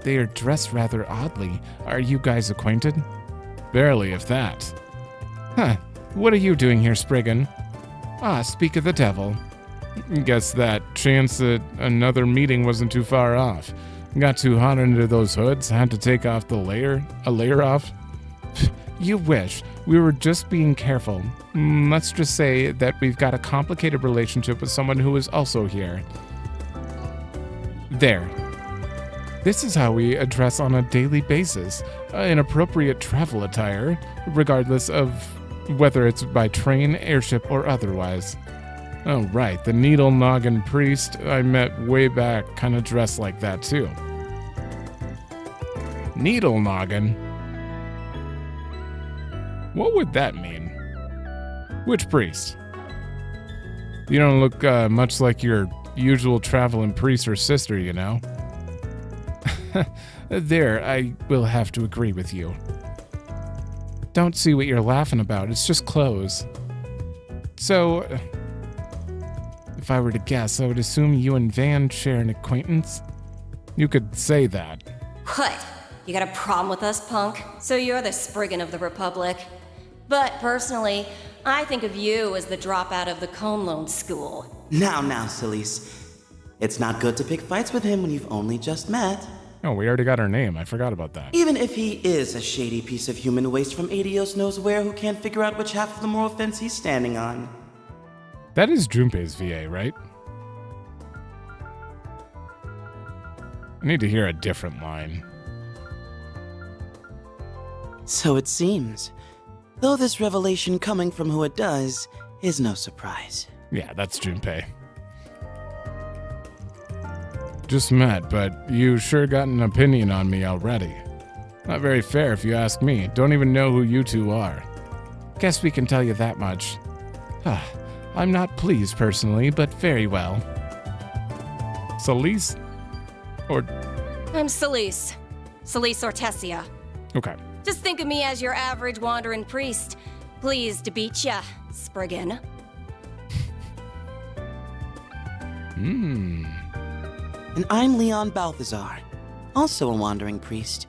They are dressed rather oddly. Are you guys acquainted? Barely, if that. Huh, what are you doing here, Spriggan? Ah, speak of the devil. Guess that chance at another meeting wasn't too far off. Got too hot under those hoods, had to take off a layer off. You wish. We were just being careful. Let's just say that we've got a complicated relationship with someone who is also here. There. This is how we address on a daily basis. Inappropriate travel attire, regardless of whether it's by train, airship, or otherwise. Oh, right, the Needle Noggin priest I met way back kind of dressed like that, too. Needle Noggin? What would that mean? Which priest? You don't look much like your usual traveling priest or sister, you know? There, I will have to agree with you. Don't see what you're laughing about, it's just clothes. So, if I were to guess, I would assume you and Van share an acquaintance? You could say that. What? You got a problem with us, punk? So you're the Spriggan of the Republic. But personally, I think of you as the dropout of the Cone Loan School. Now, Celise. It's not good to pick fights with him when you've only just met. Oh, we already got her name. I forgot about that. Even if he is a shady piece of human waste from Adios knows where who can't figure out which half of the moral fence he's standing on. That is Junpei's VA, right? I need to hear a different line. So it seems. Though this revelation coming from who it does is no surprise. Yeah, that's Junpei. Just met, but you sure got an opinion on me already. Not very fair if you ask me. Don't even know who you two are. Guess we can tell you that much. I'm not pleased personally, but very well. Celise? Or... I'm Celise. Celise Ortesia. Okay. Just think of me as your average wandering priest. Pleased to beat ya, Spriggan. And I'm Leon Balthazar, also a wandering priest.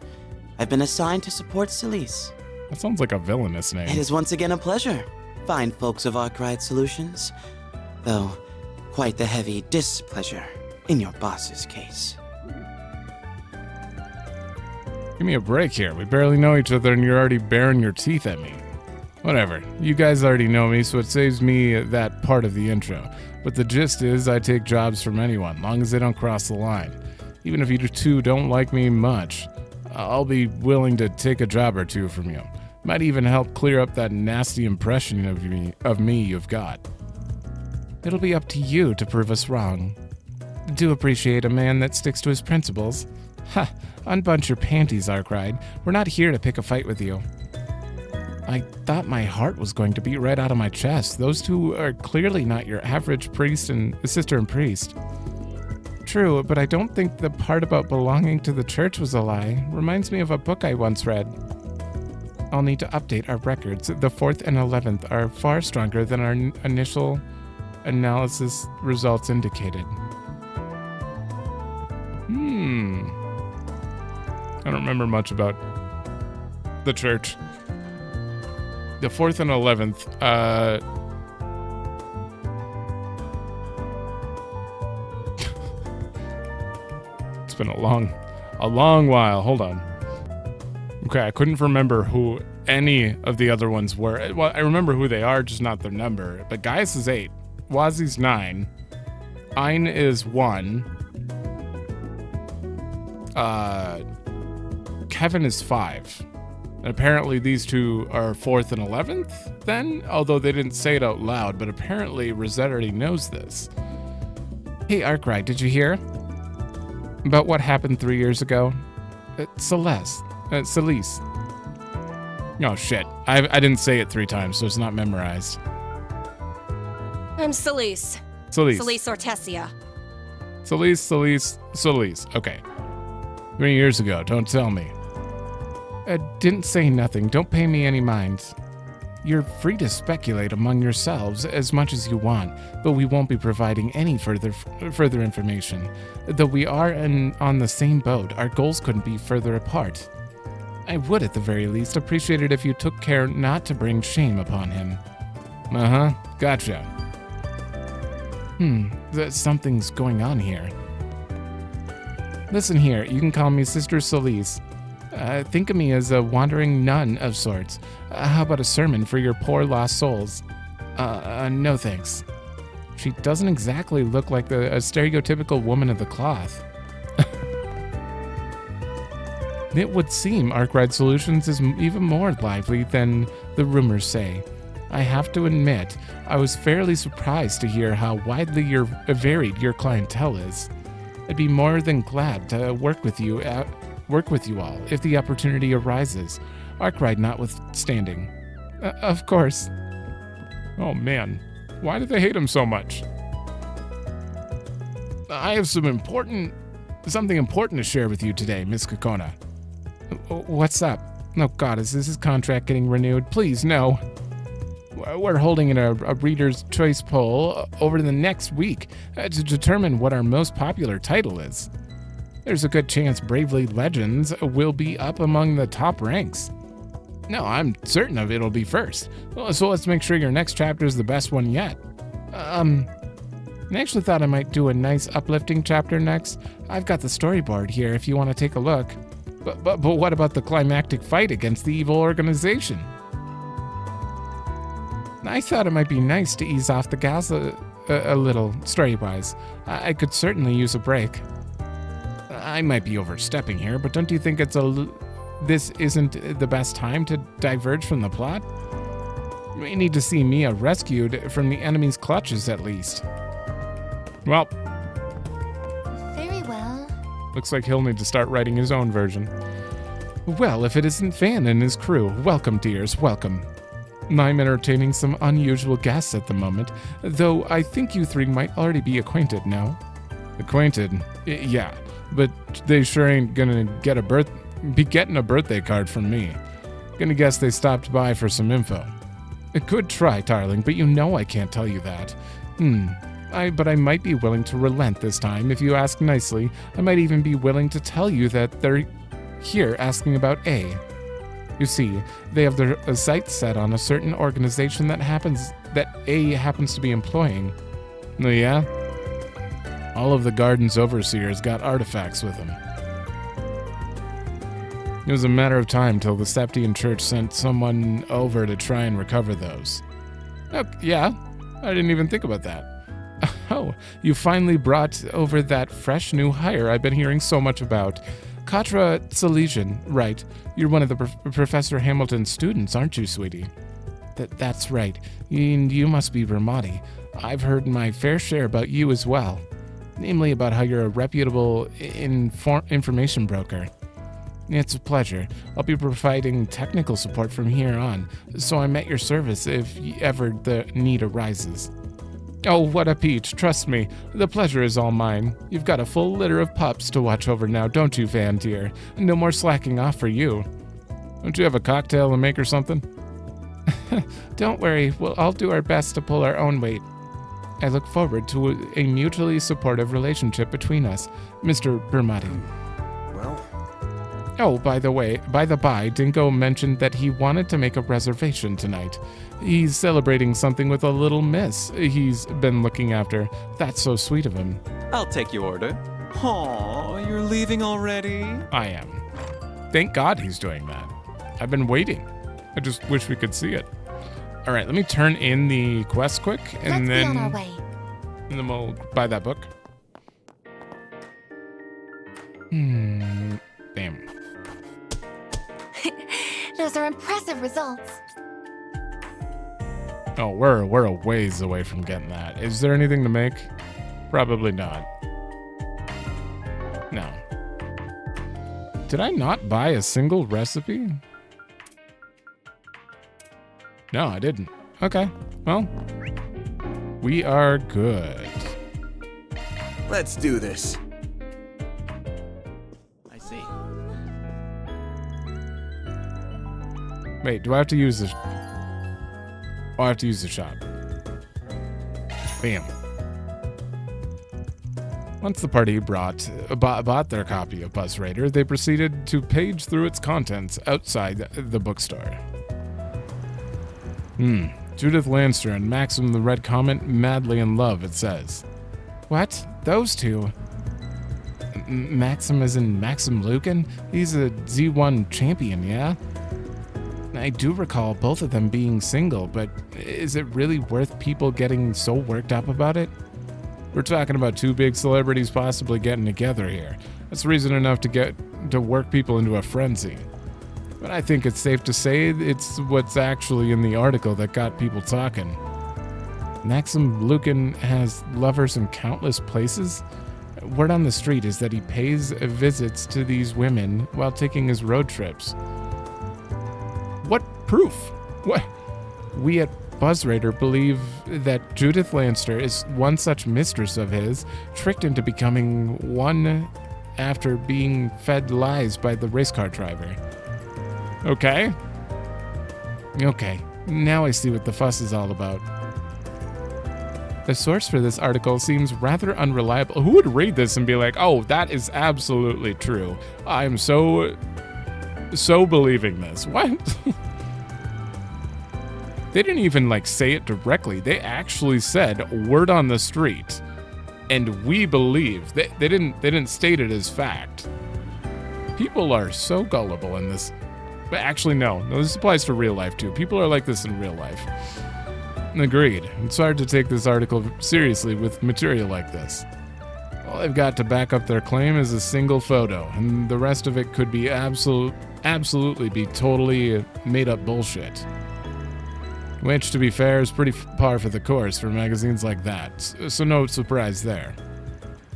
I've been assigned to support Celise. That sounds like a villainous name. It is once again a pleasure, fine folks of Arkride Solutions. Though, quite the heavy displeasure in your boss's case. Give me a break here. We barely know each other and you're already baring your teeth at me. Whatever. You guys already know me, so it saves me that part of the intro. But the gist is I take jobs from anyone, long as they don't cross the line. Even if you two don't like me much, I'll be willing to take a job or two from you. Might even help clear up that nasty impression of me you've got. It'll be up to you to prove us wrong. Do appreciate a man that sticks to his principles. Ha! Unbunch your panties, Arkride. We're not here to pick a fight with you. I thought my heart was going to beat right out of my chest. Those two are clearly not your average sister and priest. True, but I don't think the part about belonging to the church was a lie. Reminds me of a book I once read. I'll need to update our records. The 4th and 11th are far stronger than our initial analysis results indicated. I don't remember much about the church. The 4th and 11th, it's been a long while. Hold on. Okay, I couldn't remember who any of the other ones were. Well, I remember who they are, just not their number. But Gaius is 8. Wazi's 9. Ein is 1. Kevin is 5. And apparently these two are 4th and 11th then? Although they didn't say it out loud, but apparently Rosette already knows this. Hey, Arkride, did you hear about what happened 3 years ago? Celeste. Oh, shit. I didn't say it 3 times, so it's not memorized. I'm Celeste. Celeste. Celeste Ortesia. Celeste. Okay. 3 years ago, don't tell me. Didn't say nothing. Don't pay me any mind. You're free to speculate among yourselves as much as you want, but we won't be providing any further information. Though we are on the same boat, our goals couldn't be further apart. I would, at the very least, appreciate it if you took care not to bring shame upon him. Gotcha. Something's going on here. Listen here, you can call me Sister Celeste. Think of me as a wandering nun of sorts. How about a sermon for your poor lost souls? No thanks. She doesn't exactly look like a stereotypical woman of the cloth. It would seem Arkride Solutions is even more lively than the rumors say. I have to admit, I was fairly surprised to hear how widely varied your clientele is. I'd be more than glad to work with you all if the opportunity arises, Arkride notwithstanding. Of course. Oh man, why do they hate him so much? I have something important to share with you today, Miss Kokona. What's up? Oh God, is his contract getting renewed? Please, no. We're holding a Reader's Choice poll over the next week to determine what our most popular title is. There's a good chance Bravely Legends will be up among the top ranks. No, I'm certain of it'll be first. So let's make sure your next chapter is the best one yet. I actually thought I might do a nice uplifting chapter next. I've got the storyboard here if you want to take a look. But what about the climactic fight against the evil organization? I thought it might be nice to ease off the gas a little, story-wise. I could certainly use a break. I might be overstepping here, but don't you think this isn't the best time to diverge from the plot? We need to see Mia rescued from the enemy's clutches, at least. Well. Very well. Looks like he'll need to start writing his own version. Well, if it isn't Van and his crew, welcome, dears, welcome. I'm entertaining some unusual guests at the moment, though I think you three might already be acquainted now. Acquainted? Yeah, but they sure ain't gonna be getting a birthday card from me. Gonna guess they stopped by for some info. A good try, darling, but you know I can't tell you that. But I might be willing to relent this time if you ask nicely. I might even be willing to tell you that they're here asking about A. You see, they have their sights set on a certain organization that A happens to be employing. Oh yeah? All of the garden's overseers got artifacts with them. It was a matter of time till the Septian Church sent someone over to try and recover those. Oh, yeah, I didn't even think about that. Oh, you finally brought over that fresh new hire I've been hearing so much about. Katra Salesian, right. You're one of the Professor Hamilton's students, aren't you, sweetie? That's right. And you must be Ramadi. I've heard my fair share about you as well. Namely about how you're a reputable information broker. It's a pleasure. I'll be providing technical support from here on, so I'm at your service if ever the need arises. Oh, what a peach. Trust me, the pleasure is all mine. You've got a full litter of pups to watch over now, don't you, Van dear? No more slacking off for you. Don't you have a cocktail to make or something? Don't worry, we'll all do our best to pull our own weight. I look forward to a mutually supportive relationship between us, Mr. Bermati. Well... Oh, by the by, Dingo mentioned that he wanted to make a reservation tonight. He's celebrating something with a little miss he's been looking after. That's so sweet of him. I'll take your order. Aw, you're leaving already? I am. Thank God he's doing that. I've been waiting. I just wish we could see it. All right, let me turn in the quest quick, and Let's be on our way. And then we'll buy that book. Damn. Those are impressive results. Oh, we're a ways away from getting that. Is there anything to make? Probably not. No. Did I not buy a single recipe? No, I didn't. Okay, well, we are good. Let's do this. I see. Wait, do I have to use this? Oh, I have to use the shop. Bam. Once the party bought their copy of Buzz Raider, they proceeded to page through its contents outside the bookstore. Judith Lancer and Maxim the Red Comet madly in love, it says. What? Those two? Maxim as in Maxim Lucan? He's a Z1 champion, yeah? I do recall both of them being single, but is it really worth people getting so worked up about it? We're talking about two big celebrities possibly getting together here. That's reason enough to work people into a frenzy. But I think it's safe to say it's what's actually in the article that got people talking. Maxim Lucan has lovers in countless places? Word on the street is that he pays visits to these women while taking his road trips. What proof? What? We at Buzz Raider believe that Judith Lancer is one such mistress of his, tricked into becoming one after being fed lies by the race car driver. Okay, now I see what the fuss is all about. The source for this article seems rather unreliable. Who would read this and be like, oh, that is absolutely true. I'm so believing this. What? They didn't even say it directly. They actually said word on the street, and we believe. They didn't state it as fact. People are so gullible in this. But actually, no, this applies to real life too. People are like this in real life. Agreed. It's hard to take this article seriously with material like this. All they've got to back up their claim is a single photo, and the rest of it could be absolutely be totally made up bullshit. Which, to be fair, is pretty par for the course for magazines like that, so no surprise there.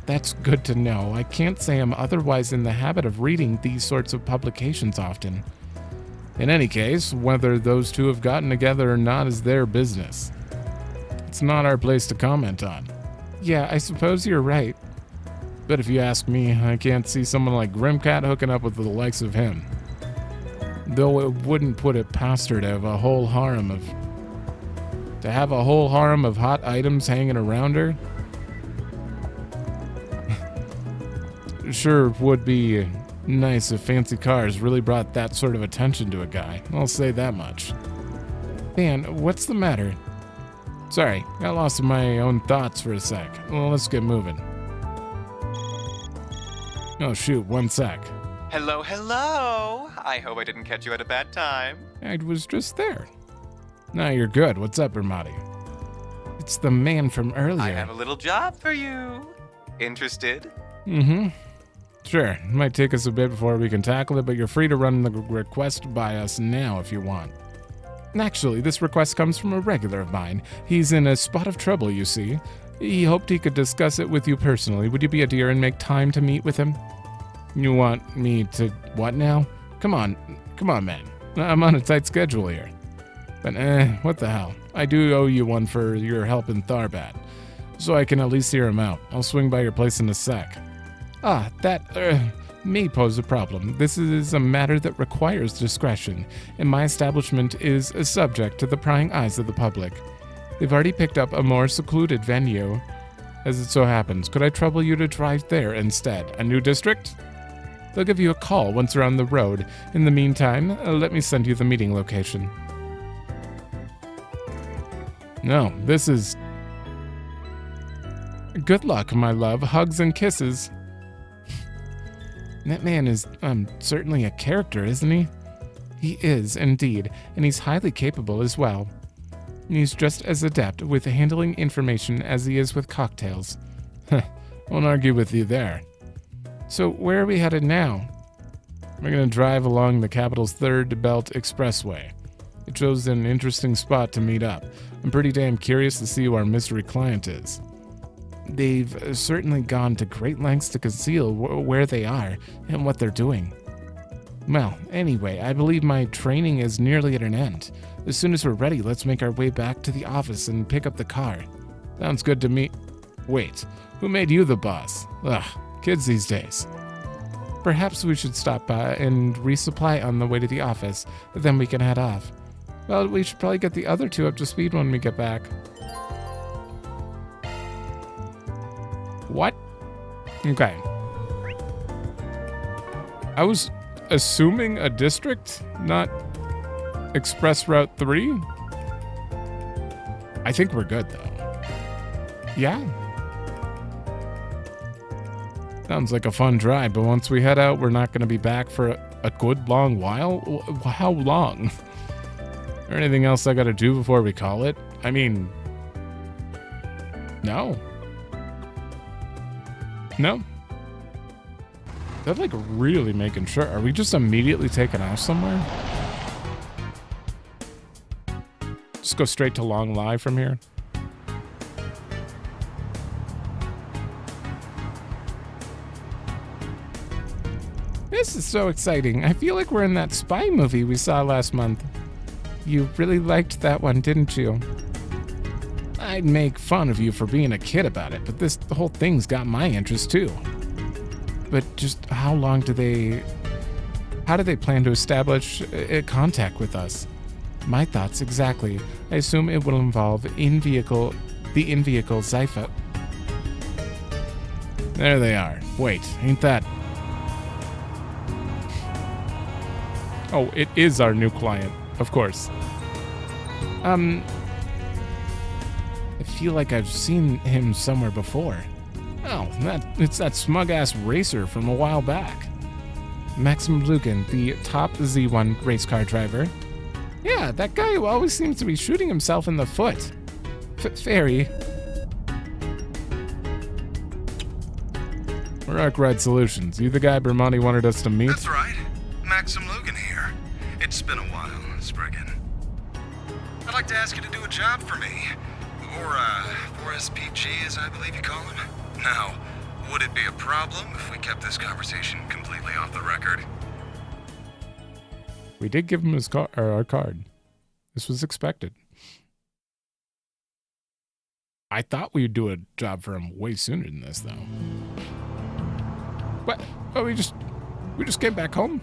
That's good to know. I can't say I'm otherwise in the habit of reading these sorts of publications often. In any case, whether those two have gotten together or not is their business. It's not our place to comment on. Yeah, I suppose you're right. But if you ask me, I can't see someone like Grimcat hooking up with the likes of him. Though it wouldn't put it past her to have a whole harem of hot items hanging around her. Sure would be nice if fancy cars really brought that sort of attention to a guy. I'll say that much. Man, what's the matter? Sorry, got lost in my own thoughts for a sec. Well, let's get moving. Oh shoot, one sec. Hello, hello! I hope I didn't catch you at a bad time. I was just there. Nah, you're good. What's up, Ermati? It's the man from earlier. I have a little job for you. Interested? Sure, it might take us a bit before we can tackle it, but you're free to run the request by us now if you want. Actually, this request comes from a regular of mine. He's in a spot of trouble, you see. He hoped he could discuss it with you personally. Would you be a dear and make time to meet with him? You want me to what now? Come on, man. I'm on a tight schedule here. But what the hell? I do owe you one for your help in Tharbad, so I can at least hear him out. I'll swing by your place in a sec. That may pose a problem. This is a matter that requires discretion, and my establishment is subject to the prying eyes of the public. They've already picked up a more secluded venue. As it so happens, could I trouble you to drive there instead? A new district? They'll give you a call once you're on the road. In the meantime, let me send you the meeting location. No, this is... Good luck, my love. Hugs and kisses. That man is, certainly a character, isn't he? He is, indeed, and he's highly capable as well. He's just as adept with handling information as he is with cocktails. Won't argue with you there. So where are we headed now? We're going to drive along the capital's Third Belt Expressway. It shows an interesting spot to meet up. I'm pretty damn curious to see who our mystery client is. They've certainly gone to great lengths to conceal where they are and what they're doing. Well, anyway, I believe my training is nearly at an end. As soon as we're ready, let's make our way back to the office and pick up the car. Sounds good to me. Wait, who made you the boss? Ugh, kids these days. Perhaps we should stop by and resupply on the way to the office, then we can head off. Well, we should probably get the other two up to speed when we get back. What? Okay. I was assuming a district, not Express Route 3? I think we're good, though. Yeah? Sounds like a fun drive, but once we head out, we're not going to be back for a good long while? How long? Or anything else I got to do before we call it? I mean... No. No? They're like really making sure. Are we just immediately taking off somewhere? Just go straight to Long Live from here? This is so exciting. I feel like we're in that spy movie we saw last month. You really liked that one, didn't you? I'd make fun of you for being a kid about it, but the whole thing's got my interest too. But just how do they plan to establish contact with us? My thoughts exactly. I assume it will involve the in-vehicle Zypha. There they are. Wait, ain't that... Oh, it is our new client, of course. I feel like I've seen him somewhere before. Oh, it's that smug-ass racer from a while back. Maxim Lugan, the top Z1 race car driver. Yeah, that guy who always seems to be shooting himself in the foot. Fairy. We're Arkride Solutions. You the guy Bermonti wanted us to meet? That's right. Maxim Lugan here. It's been a while, spriggan. I'd like to ask you to do a job for me. Or, 4SPG, as I believe you call him. Now, would it be a problem if we kept this conversation completely off the record? We did give him our card. This was expected. I thought we'd do a job for him way sooner than this, though. What? Oh, we just came back home?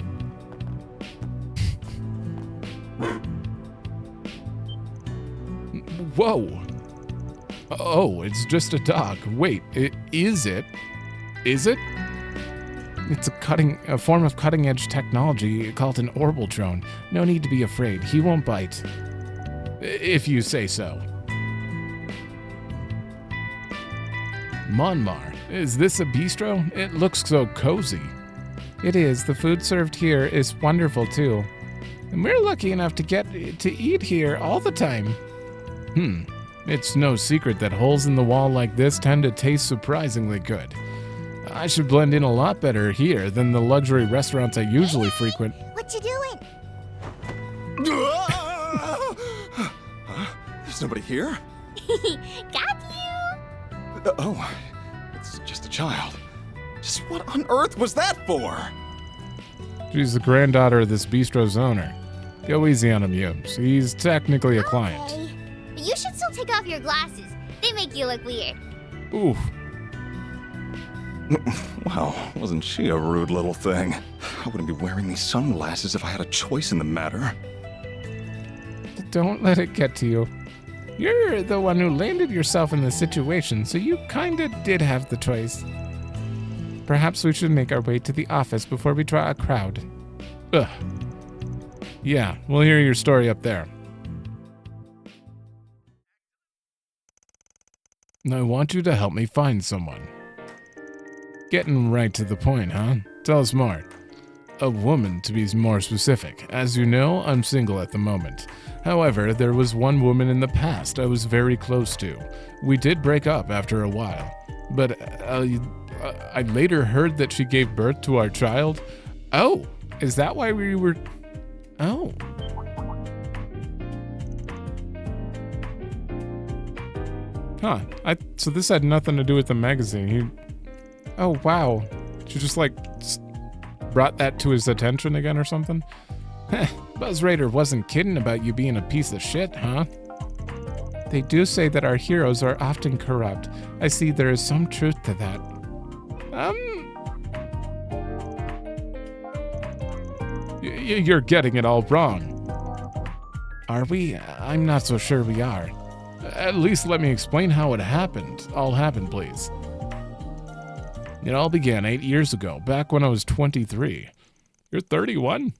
Whoa. Oh, it's just a dog. Wait, is it? Is it? It's a form of cutting-edge technology called an orbital drone. No need to be afraid. He won't bite. If you say so. Monmar, is this a bistro? It looks so cozy. It is. The food served here is wonderful, too. And we're lucky enough to get to eat here all the time. It's no secret that holes in the wall like this tend to taste surprisingly good. I should blend in a lot better here than the luxury restaurants I usually frequent. What you doing? There's nobody here? Got you! Oh, it's just a child. Just what on earth was that for? She's the granddaughter of this bistro's owner. Go easy on him, Yums. He's technically a client. Okay. But you should still take off your glasses. They make you look weird. Oof. Well, wasn't she a rude little thing? I wouldn't be wearing these sunglasses if I had a choice in the matter. Don't let it get to you. You're the one who landed yourself in this situation, so you kinda did have the choice. Perhaps we should make our way to the office before we draw a crowd. Ugh. Yeah, we'll hear your story up there. I want you to help me find someone. Getting right to the point, huh? Tell us more. A woman, to be more specific. As you know, I'm single at the moment. However, there was one woman in the past I was very close to. We did break up after a while, but I later heard that she gave birth to our child. Oh, is that why we were... Oh. Huh. So this had nothing to do with the magazine. Oh, wow. She just, like, brought that to his attention again or something? Buzz Raider wasn't kidding about you being a piece of shit, huh? They do say that our heroes are often corrupt. I see there is some truth to that. You're getting it all wrong. Are we? I'm not so sure we are. At least let me explain how it happened. All happened, please. It all began 8 years ago, back when I was 23. You're 31?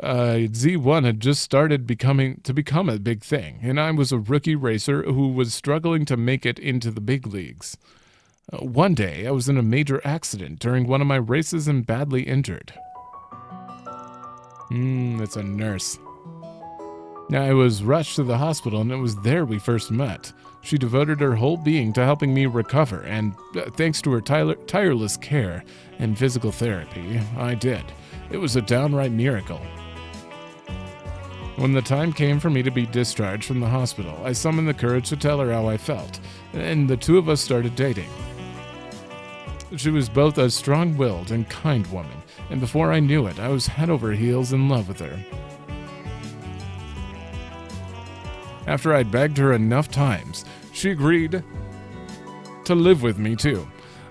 Z1 had just started to become a big thing, and I was a rookie racer who was struggling to make it into the big leagues. One day, I was in a major accident during one of my races and badly injured. It's a nurse. I was rushed to the hospital, and it was there we first met. She devoted her whole being to helping me recover, and thanks to her tireless care and physical therapy, I did. It was a downright miracle. When the time came for me to be discharged from the hospital, I summoned the courage to tell her how I felt, and the two of us started dating. She was both a strong-willed and kind woman, and before I knew it, I was head over heels in love with her. After I'd begged her enough times, she agreed to live with me too.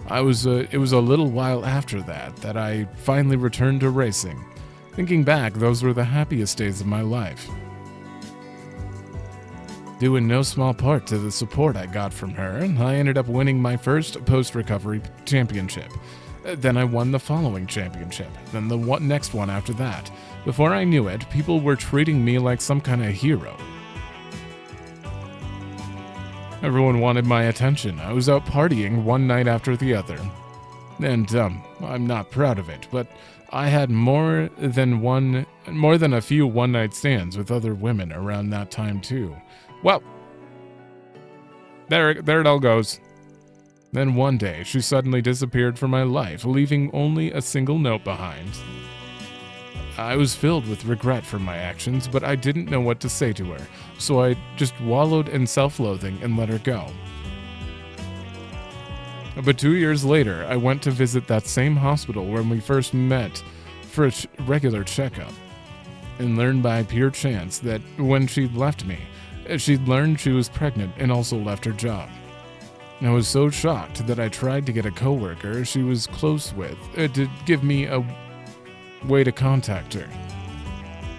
It was a little while after that I finally returned to racing. Thinking back, those were the happiest days of my life. Due in no small part to the support I got from her, I ended up winning my first post-recovery championship. Then I won the following championship, then the next one after that. Before I knew it, people were treating me like some kind of hero. Everyone wanted my attention. I was out partying one night after the other. And, I'm not proud of it, but I had more than a few one-night stands with other women around that time, too. Well, there it all goes. Then one day, she suddenly disappeared from my life, leaving only a single note behind. I was filled with regret for my actions, but I didn't know what to say to her, so I just wallowed in self-loathing and let her go. But 2 years later, I went to visit that same hospital where we first met for a regular checkup, and learned by pure chance that when she'd left me, she'd learned she was pregnant and also left her job. I was so shocked that I tried to get a coworker she was close with to give me a way to contact her.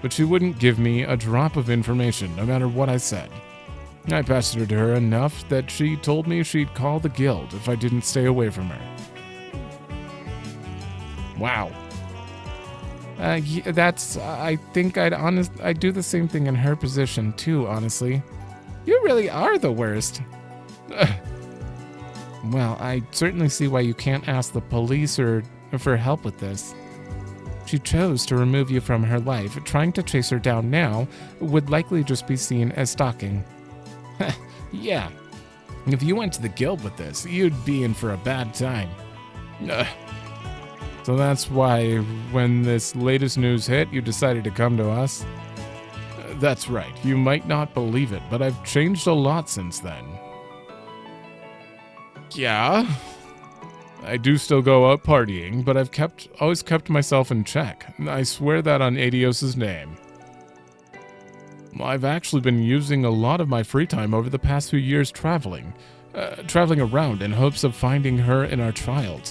But she wouldn't give me a drop of information, no matter what I said. I pestered her enough that she told me she'd call the guild if I didn't stay away from her. Wow. I think I'd do the same thing in her position too, honestly. You really are the worst. Well, I certainly see why you can't ask the police or for help with this. She chose to remove you from her life. Trying to chase her down now would likely just be seen as stalking. Yeah, if you went to the guild with this, you'd be in for a bad time. So that's why when this latest news hit, you decided to come to us? That's right, you might not believe it, but I've changed a lot since then. Yeah? I do still go out partying, but I've always kept myself in check. I swear that on Adios's name. I've actually been using a lot of my free time over the past few years traveling around in hopes of finding her and our child.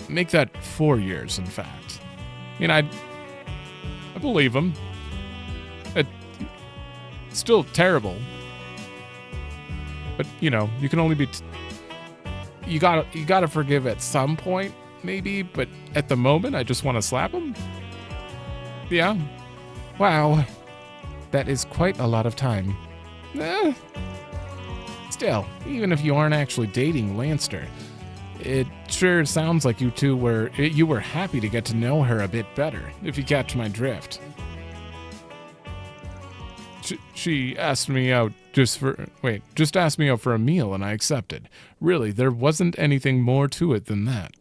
Make that 4 years, in fact. I mean, I believe him. It's still terrible. But, you can only be... You gotta forgive at some point, maybe, but at the moment, I just want to slap him? Yeah. Wow. That is quite a lot of time. Still, even if you aren't actually dating Lanster, it sure sounds like you were happy to get to know her a bit better, if you catch my drift. She asked me out just asked me out for a meal and I accepted. Really, there wasn't anything more to it than that.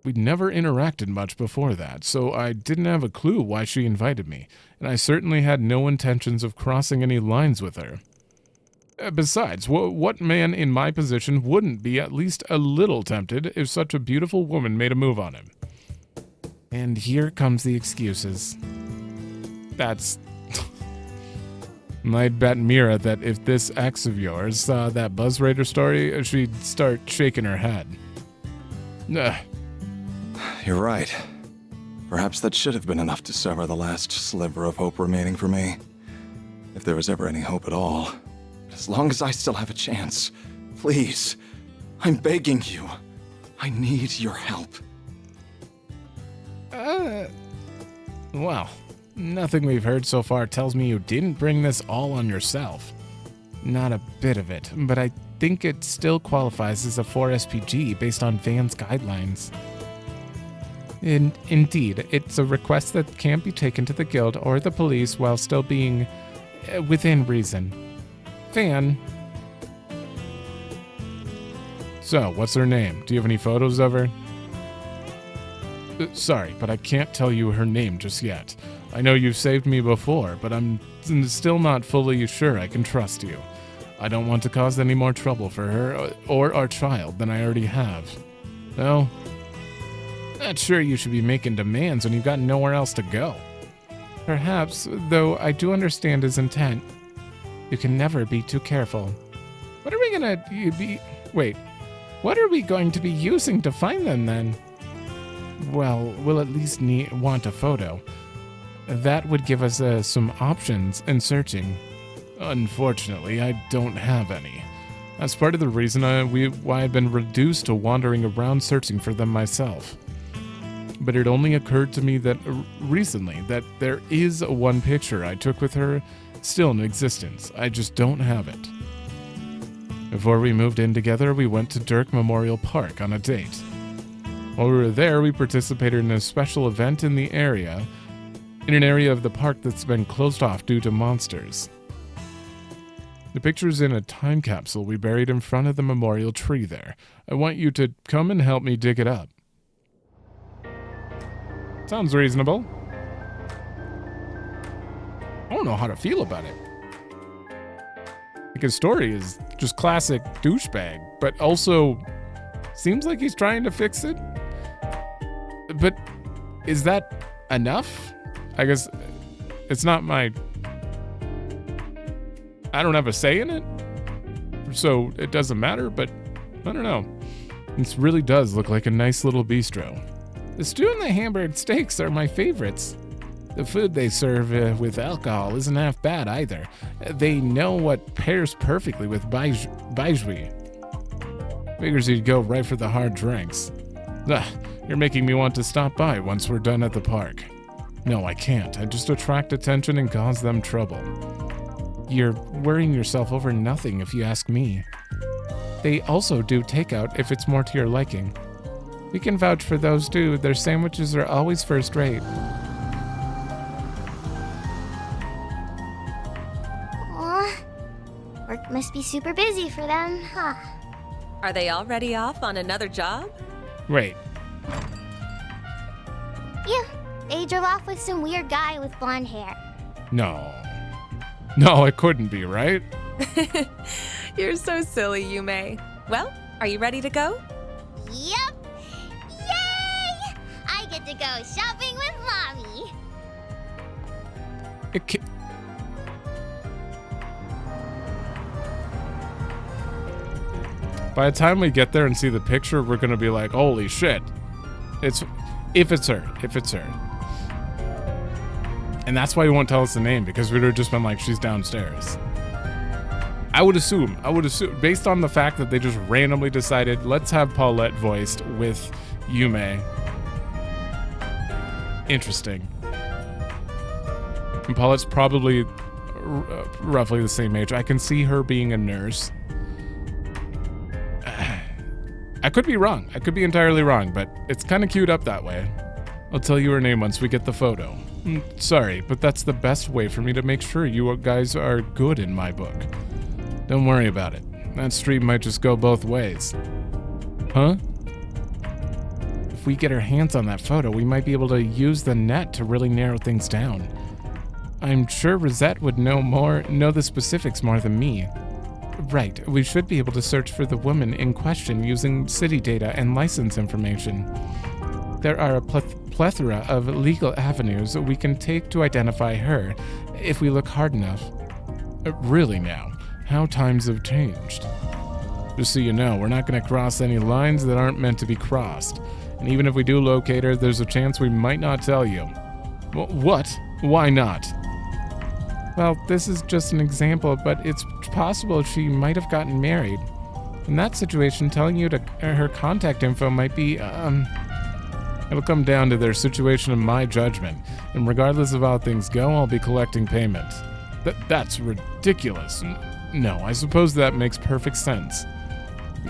We'd never interacted much before that, so I didn't have a clue why she invited me, and I certainly had no intentions of crossing any lines with her. Besides, what man in my position wouldn't be at least a little tempted if such a beautiful woman made a move on him? And here comes the excuses. That's... I'd bet Mira that if this ex of yours saw that Buzz Raider story, she'd start shaking her head. You're right. Perhaps that should have been enough to sever the last sliver of hope remaining for me. If there was ever any hope at all. As long as I still have a chance, please, I'm begging you. I need your help. Well, nothing we've heard so far tells me you didn't bring this all on yourself. Not a bit of it, but I think it still qualifies as a 4 SPG based on Van's guidelines. Indeed, it's a request that can't be taken to the guild or the police while still being within reason. Van. So, what's her name? Do you have any photos of her? Sorry, but I can't tell you her name just yet. I know you've saved me before, but I'm still not fully sure I can trust you. I don't want to cause any more trouble for her or our child than I already have. No? Not sure you should be making demands when you've got nowhere else to go. Perhaps, though I do understand his intent, you can never be too careful. What are we going to be using to find them then? Well, we'll at least want a photo. That would give us some options in searching. Unfortunately, I don't have any. That's part of the reason why I've been reduced to wandering around searching for them myself. But it only occurred to me that recently that there is one picture I took with her still in existence. I just don't have it. Before we moved in together, we went to Dirk Memorial Park on a date. While we were there, we participated in a special event in an area of the park that's been closed off due to monsters. The picture's in a time capsule we buried in front of the memorial tree there. I want you to come and help me dig it up. Sounds reasonable. I don't know how to feel about it. Like, his story is just classic douchebag, but also seems like he's trying to fix it. But is that enough? I guess it's not my... I don't have a say in it, so it doesn't matter, but I don't know. This really does look like a nice little bistro. The stew and the hamburger steaks are my favorites. The food they serve with alcohol isn't half bad either. They know what pairs perfectly with baijiu. Figures you'd go right for the hard drinks. You're making me want to stop by once we're done at the park. No, I can't. I just attract attention and cause them trouble. You're worrying yourself over nothing if you ask me. They also do takeout if it's more to your liking. We can vouch for those too. Their sandwiches are always first rate. Aw, work must be super busy for them, huh? Are they already off on another job? Wait. Yeah, they drove off with some weird guy with blonde hair. No, it couldn't be, right? You're so silly, Yume. Well, are you ready to go? Yep. Yay! I get to go shopping with Mommy. By the time we get there and see the picture, we're gonna be like, holy shit. If it's her. And that's why he won't tell us the name, because we'd have just been like, she's downstairs. I would assume, based on the fact that they just randomly decided, let's have Paulette voiced with Yume. Interesting. And Paulette's probably roughly the same age. I can see her being a nurse. I could be wrong. I could be entirely wrong, but it's kind of queued up that way. I'll tell you her name once we get the photo. Sorry, but that's the best way for me to make sure you guys are good in my book. Don't worry about it. That stream might just go both ways. Huh? If we get our hands on that photo, we might be able to use the net to really narrow things down. I'm sure Rosette would know the specifics more than me. Right, we should be able to search for the woman in question using city data and license information. There are a plethora of legal avenues we can take to identify her, if we look hard enough. Really now, how times have changed. Just so you know, we're not going to cross any lines that aren't meant to be crossed. And even if we do locate her, there's a chance we might not tell you. What? Why not? Well, this is just an example, but it's possible she might have gotten married. In that situation, telling you her contact info might be, it'll come down to their situation and my judgment. And regardless of how things go, I'll be collecting payment. That's ridiculous. No, I suppose that makes perfect sense.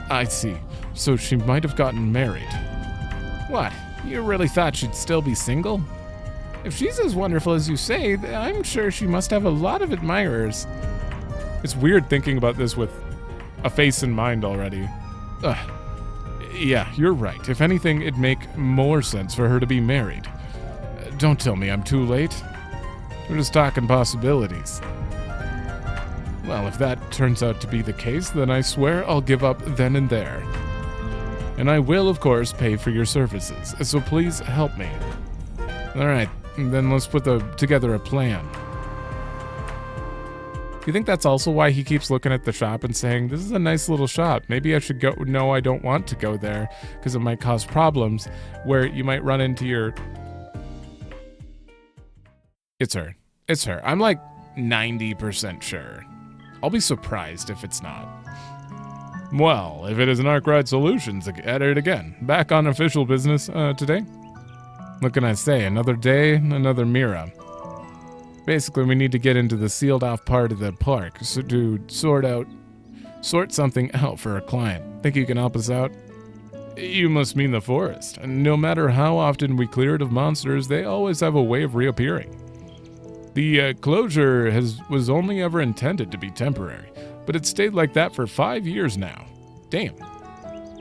I see. So she might have gotten married. What? You really thought she'd still be single? If she's as wonderful as you say, I'm sure she must have a lot of admirers. It's weird thinking about this with a face in mind already. Yeah, you're right. If anything, it'd make more sense for her to be married. Don't tell me I'm too late. We're just talking possibilities. Well, if that turns out to be the case, then I swear I'll give up then and there. And I will, of course, pay for your services, so please help me. Alright, then let's put together a plan. You think that's also why he keeps looking at the shop and saying, this is a nice little shop. Maybe I should go. No, I don't want to go there because it might cause problems where you might run into your... It's her. It's her. I'm like 90% sure. I'll be surprised if it's not. Well, if it is an Arkride Solutions, at it again. Back on official business today. What can I say? Another day, another Mira. Basically, we need to get into the sealed off part of the park to sort something out for a client. Think you can help us out? You must mean the forest. And no matter how often we clear it of monsters, they always have a way of reappearing. The closure was only ever intended to be temporary, but it's stayed like that for 5 years now. Damn.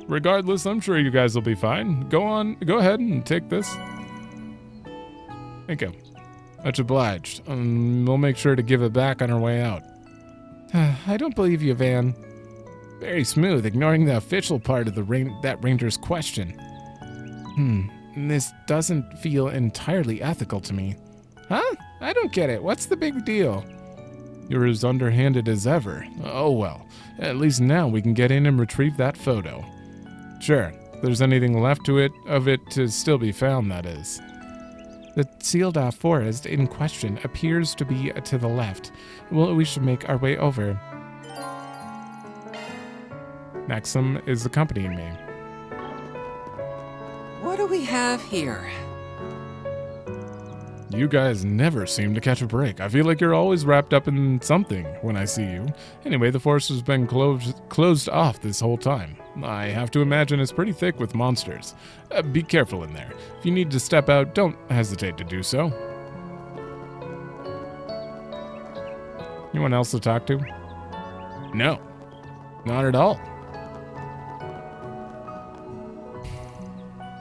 Regardless, I'm sure you guys will be fine. Go ahead and take this. Thank you. Much obliged. We'll make sure to give it back on our way out. I don't believe you, Van. Very smooth, ignoring the official part of that ranger's question. This doesn't feel entirely ethical to me. Huh? I don't get it. What's the big deal? You're as underhanded as ever. Oh well. At least now we can get in and retrieve that photo. Sure. If there's anything left of it to still be found, that is. The sealed-off forest in question appears to be to the left. Well, we should make our way over. Maxim is accompanying me. What do we have here? You guys never seem to catch a break. I feel like you're always wrapped up in something when I see you. Anyway, the forest has been closed off this whole time. I have to imagine it's pretty thick with monsters. Be careful in there. If you need to step out, don't hesitate to do so. Anyone else to talk to? No, not at all.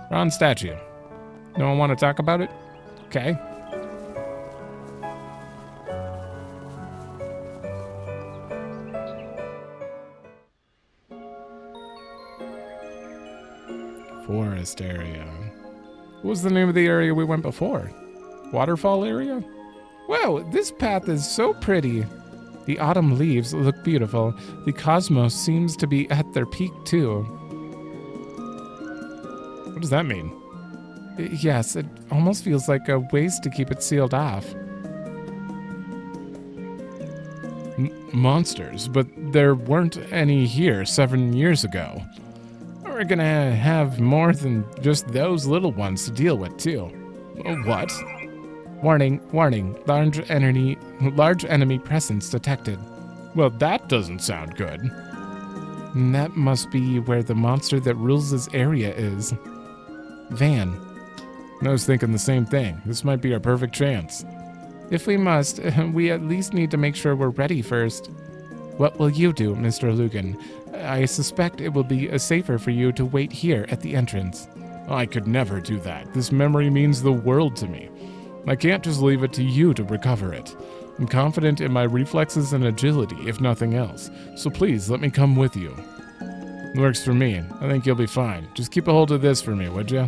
Bronze statue. No one want to talk about it? Okay. forest area. What was the name of the area we went before? Waterfall area? Wow, this path is so pretty. The autumn leaves look beautiful. The cosmos seems to be at their peak too. What does that mean? Yes, it almost feels like a waste to keep it sealed off. Monsters, but there weren't any here 7 years ago. We're gonna have more than just those little ones to deal with too. What? Warning, warning, large enemy presence detected. Well, that doesn't sound good. That must be where the monster that rules this area is. Van. I was thinking the same thing. This might be our perfect chance. If we must, we at least need to make sure we're ready first. What will you do, Mr. Lugan? I suspect it will be safer for you to wait here at the entrance. I could never do that. This memory means the world to me. I can't just leave it to you to recover it. I'm confident in my reflexes and agility, if nothing else. So please, let me come with you. It works for me. I think you'll be fine. Just keep a hold of this for me, would you?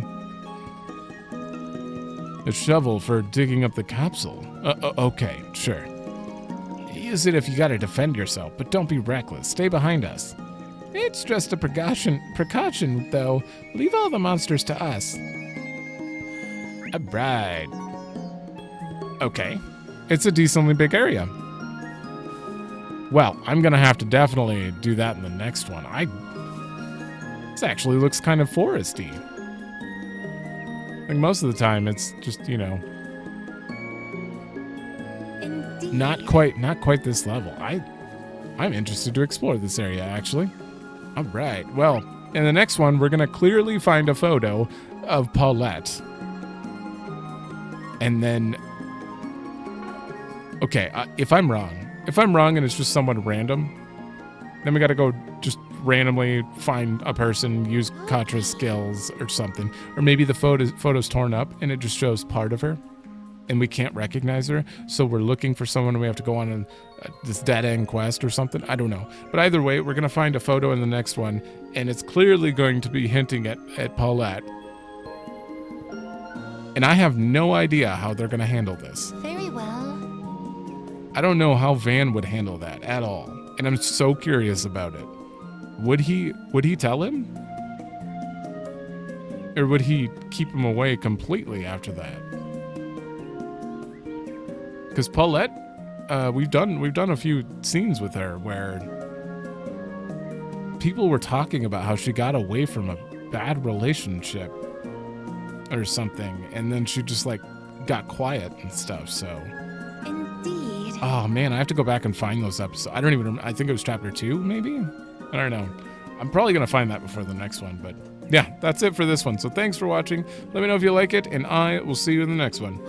A shovel for digging up the capsule. Okay, sure. Use it if you gotta defend yourself, but don't be reckless. Stay behind us. It's just a precaution, though. Leave all the monsters to us. Alright. Okay. It's a decently big area. Well, I'm gonna have to definitely do that in the next one. This actually looks kind of foresty. Like most of the time, it's just, you know, not quite this level. I'm interested to explore this area, actually. All right. Well, in the next one, we're gonna clearly find a photo of Paulette, and then, okay, if I'm wrong and it's just someone random, then we gotta go just randomly find a person, use Katra's skills or something. Or maybe the photo's torn up and it just shows part of her and we can't recognize her. So we're looking for someone and we have to go on this dead-end quest or something. I don't know. But either way, we're going to find a photo in the next one and it's clearly going to be hinting at Paulette. And I have no idea how they're going to handle this. Very well. I don't know how Van would handle that at all. And I'm so curious about it. Would he tell him? Or would he keep him away completely after that? Because Paulette, we've done a few scenes with her where people were talking about how she got away from a bad relationship or something, and then she just like got quiet and stuff. So indeed. Oh man, I have to go back and find those episodes. I don't even remember. I think it was chapter 2, maybe? I don't know. I'm probably going to find that before the next one, but yeah, that's it for this one. So thanks for watching. Let me know if you like it, and I will see you in the next one.